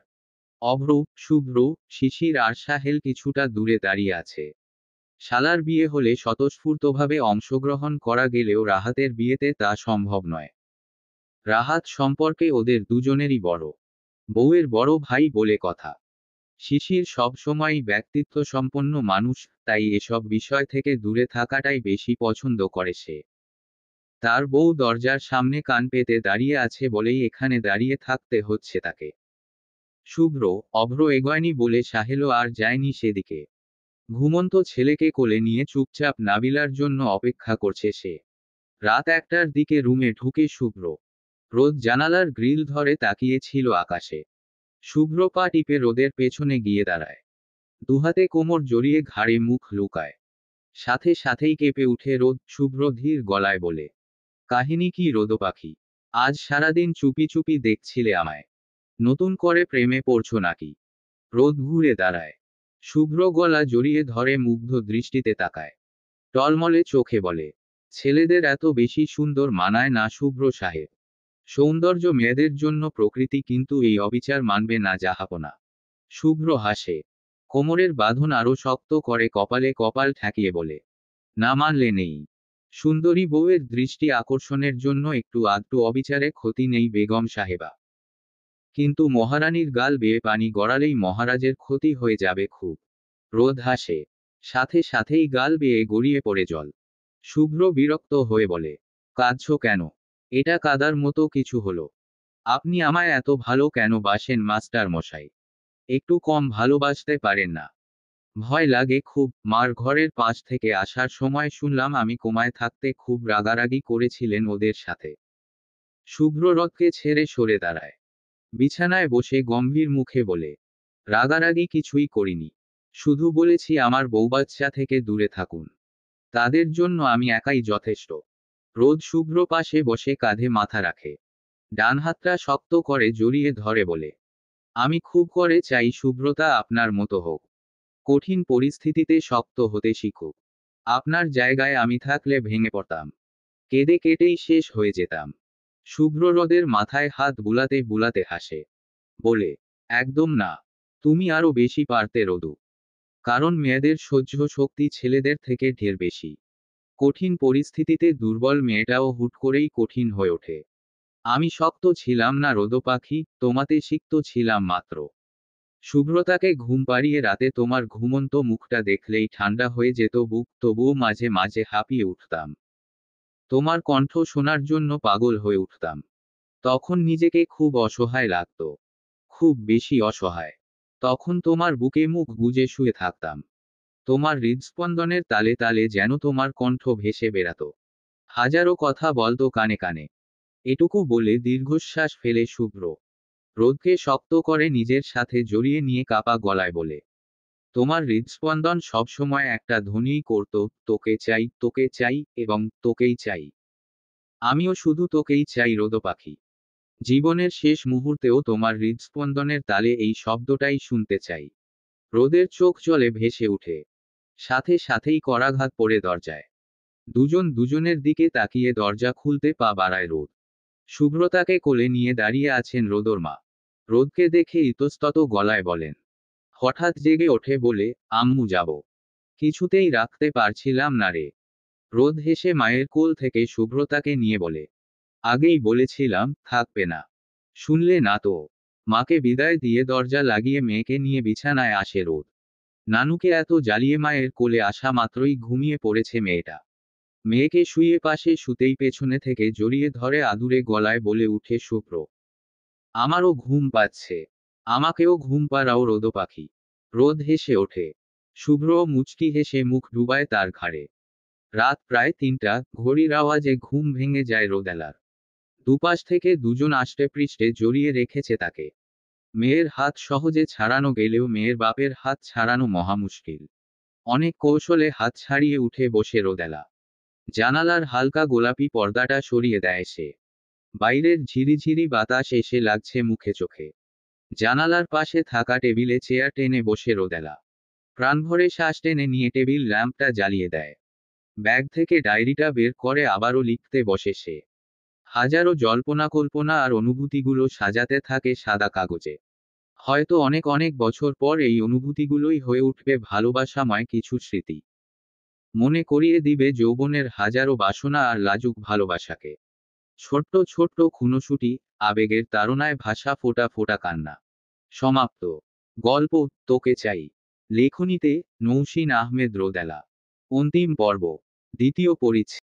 অভ্র, শুভ্র, শিশির আর সাহেল কিছুটা দূরে দাঁড়িয়ে আছে। শালার বিয়ে হলে স্বতঃস্ফূর্তভাবে অংশগ্রহণ করা গেলেও রাহাতের বিয়েতে তা সম্ভব নয়। রাহাত সম্পর্কে ওদের দুজনেরই বড় বউয়ের বড় ভাই বলে কথা। শিশির সবসময়ই ব্যক্তিত্ব সম্পন্ন মানুষ, তাই এসব বিষয় থেকে দূরে থাকাটাই বেশি পছন্দ করে সে। তার বউ দরজার সামনে কান পেতে দাঁড়িয়ে আছে বলেই এখানে দাঁড়িয়ে থাকতে হচ্ছে তাকে। শুভ্র, অভ্র এগোয়নি বলে সাহেলও আর যায়নি সেদিকে। ঘুমন্ত ছেলেকে কোলে নিয়ে চুপচাপ নাবিলার জন্য অপেক্ষা করছে সে। রাত 1টার দিকে রুমে ঢুকে শুভ্র। রোদ জানালার গ্রিল ধরে তাকিয়েছিল আকাশে। শুভ্র পা টিপে রোদের পেছনে গিয়ে দাঁড়ায়। দুহাতে কোমর জড়িয়ে ঘাড়ে মুখ লুকায়। সাথে সাথেই কেঁপে উঠে রোদ। শুভ্র ধীর গলায় বলে, কাহিনী কি রোদ পাখি? আজ সারাদিন চুপি চুপি দেখছিলে আমায়। নতুন করে প্রেমে পড়ছো নাকি? রোদ ঘুরে দাঁড়ায়। শুভ্র গলা জড়িয়ে ধরে মুগ্ধ দৃষ্টিতে তাকায়। টলমলে চোখে বলে, ছেলেদের এত বেশি সুন্দর মানায় না শুভ্র সাহেব। সৌন্দর্য মেয়েদের জন্য প্রকৃতি, কিন্তু এই অবিচার মানবে না জাহাপনা। শুভ্র হাসে। কোমরের বাঁধন আরো শক্ত করে কপালে কপাল ঠেকিয়ে বলে, না মানলে নেই। সুন্দরী বউয়ের দৃষ্টি আকর্ষণের জন্য একটু আধটু অবিচারে ক্ষতি নেই বেগম সাহেবা, কিন্তু মহারানীর গাল বেয়ে পানি গড়ালেই মহারাজের ক্ষতি হয়ে যাবে খুব। রোদ হাসে, সাথে সাথেই গাল বেয়ে গড়িয়ে পড়ে জল। শুভ্র বিরক্ত হয়ে বলে, কাঁদছো কেন? এটা কাদার মতো কিছু হলো? আপনি আমায় এত ভালো কেন বাসেন মাস্টার মশাই? একটু কম ভালোবাসতে পারেন না? ভয় লাগে খুব। মার ঘরের পাশ থেকে আসার সময় শুনলাম আমি কোমায় থাকতে খুব রাগারাগি করেছিলেন ওদের সাথে। শুভ্র রথকে ছেড়ে সরে দাঁড়ায়, বিছানায় বসে গম্ভীর মুখে বলে, রাগারাগি কিছুই করিনি। শুধু বলেছি আমার বউবাচ্চা থেকে দূরে থাকুন। তাদের জন্য আমি একাই যথেষ্ট। রোদ শুভ্র পাশে বসে কাঁধে মাথা রাখে, ডান হাতটা শক্ত করে জড়িয়ে ধরে বলে, আমি খুব করে চাই শুভ্রতা আপনার মতো হোক। কঠিন পরিস্থিতিতে শক্ত হতে শিখুক। আপনার জায়গায় আমি থাকলে ভেঙে পড়তাম, কেঁদে কেটেই শেষ হয়ে যেতাম। শুভ্র রোদের মাথায় হাত বুলাতে বুলাতে হাসে, বলে, একদম না। তুমি আরো বেশি পারতে রোদু। কারণ মেয়েদের সহ্য শক্তি ছেলেদের থেকে ঢের বেশি। কঠিন পরিস্থিতিতে দুর্বল মেয়েটাও হুট করেই কঠিন হয়ে ওঠে। আমি শক্ত ছিলাম না রোদো পাখি, তোমাতে সিক্ত ছিলাম মাত্র। শুভ্রতাকে ঘুম পাড়িয়ে রাতে তোমার ঘুমন্ত মুখটা দেখলেই ঠান্ডা হয়ে যেত বুক, তবুও মাঝে মাঝে হাঁপিয়ে উঠতাম। তোমার কণ্ঠ শোনার জন্য পাগল হয়ে উঠতাম। তখন নিজেকে খুব অসহায় লাগতো, খুব বেশি অসহায়। তখন তোমার বুকে মুখ গুজে শুয়ে থাকতাম। তোমার হৃদস্পন্দনের তালে তালে যেন তোমার কণ্ঠ ভেসে বেড়াতো। হাজারো কথা বলতো কানে কানে। এটুকু বলে দীর্ঘশ্বাস ফেলে শুভ্র রোদকে শক্ত করে নিজের সাথে জড়িয়ে নিয়ে কাপা গলায় বলে, তোমার হৃদস্পন্দন সবসময় একটা ধ্বনিই করত, তোকে চাই, তোকে চাই, এবং তোকেই চাই। আমিও শুধু তোকেই চাই রোদো পাখি। জীবনের শেষ মুহূর্তেও তোমার হৃদস্পন্দনের তালে এই শব্দটাই শুনতে চাই। রোদের চোখ জলে ভেসে উঠে, সাথে সাথেই করাঘাত পড়ে দরজায়। দুজন দুজনের দিকে তাকিয়ে দরজা খুলতে পা বাড়ায় রোদ। শুভ্রতাকে কোলে নিয়ে দাঁড়িয়ে আছেন রোদর মা। রোদকে দেখে ইতস্তত গলায় বলেন, হঠাৎ জেগে ওঠে বলে, আম্মু যাব। কিছুতেই রাখতে পারছিলাম না রে। রোদ হেসে মায়ের কোল থেকে শুভ্রতাকে নিয়ে বলে, আগেই বলেছিলাম থাকবে না, শুনলে না তো? মাকে বিদায় দিয়ে দরজা লাগিয়ে মেয়েকে নিয়ে বিছানায় আসে রোদ। নানুকে এত জ্বালিয়ে মায়ের কোলে আসা মাত্রই ঘুমিয়ে পড়েছে মেয়েটা। মেয়েকে শুয়ে পাশে শুতেই পেছনে থেকে জড়িয়ে ধরে আদুরে গলায় বলে উঠে শুভ্র, আমারও ঘুম পাচ্ছে, আমাকেও ঘুম পাড়াও রোদো পাখি। রোদ হেসে ওঠে। শুভ্র মুচকি হেসে মুখ ডুবায় তার ঘাড়ে। রাত প্রায় ৩টা, ঘড়ির আওয়াজে ঘুম ভেঙে যায় রোদেলার। দুপাশ থেকে দুজন আষ্টে পৃষ্ঠে জড়িয়ে রেখেছে তাকে। মেয়ের হাত সহজে ছাড়ানো গেলেও মেয়ের বাপের হাত ছাড়ানো মহা মুশকিল। অনেক কৌশলে হাত ছাড়িয়ে উঠে বসে রোদেলা। জানালার হালকা গোলাপি পর্দাটা সরিয়ে দেয় সে। বাইরের ঝিরিঝিরি বাতাস এসে লাগছে মুখে চোখে। জানালার পাশে থাকা টেবিলে চেয়ার টেনে বসে রোদেলা। প্রাণভরে শ্বাস টেনে নিয়ে টেবিল ল্যাম্পটা জ্বালিয়ে দেয়। ব্যাগ থেকে ডায়েরিটা বের করে আবারও লিখতে বসে সে। হাজারো জল্পনা কল্পনা আর অনুভূতিগুলো সাজাতে থাকে সাদা কাগজে। হয়তো অনেক অনেক বছর পর এই অনুভূতিগুলোই হয়ে উঠবে ভালোবাসাময় কিছু স্মৃতি। মনে করিয়ে দিবে যৌবনের হাজারো বাসনা আর লাজুক ভালোবাসাকে। ছোট্ট ছোট্ট খুনোসুটি, আবেগের তাড়নায় ভাষা ফোটা ফোটা কান্না। সমাপ্ত। গল্প, তোকে চাই। লেখনীতে নৌশিন আহমেদ রোদেলা। অন্তিম পর্ব। দ্বিতীয় পরিচ্ছেদ।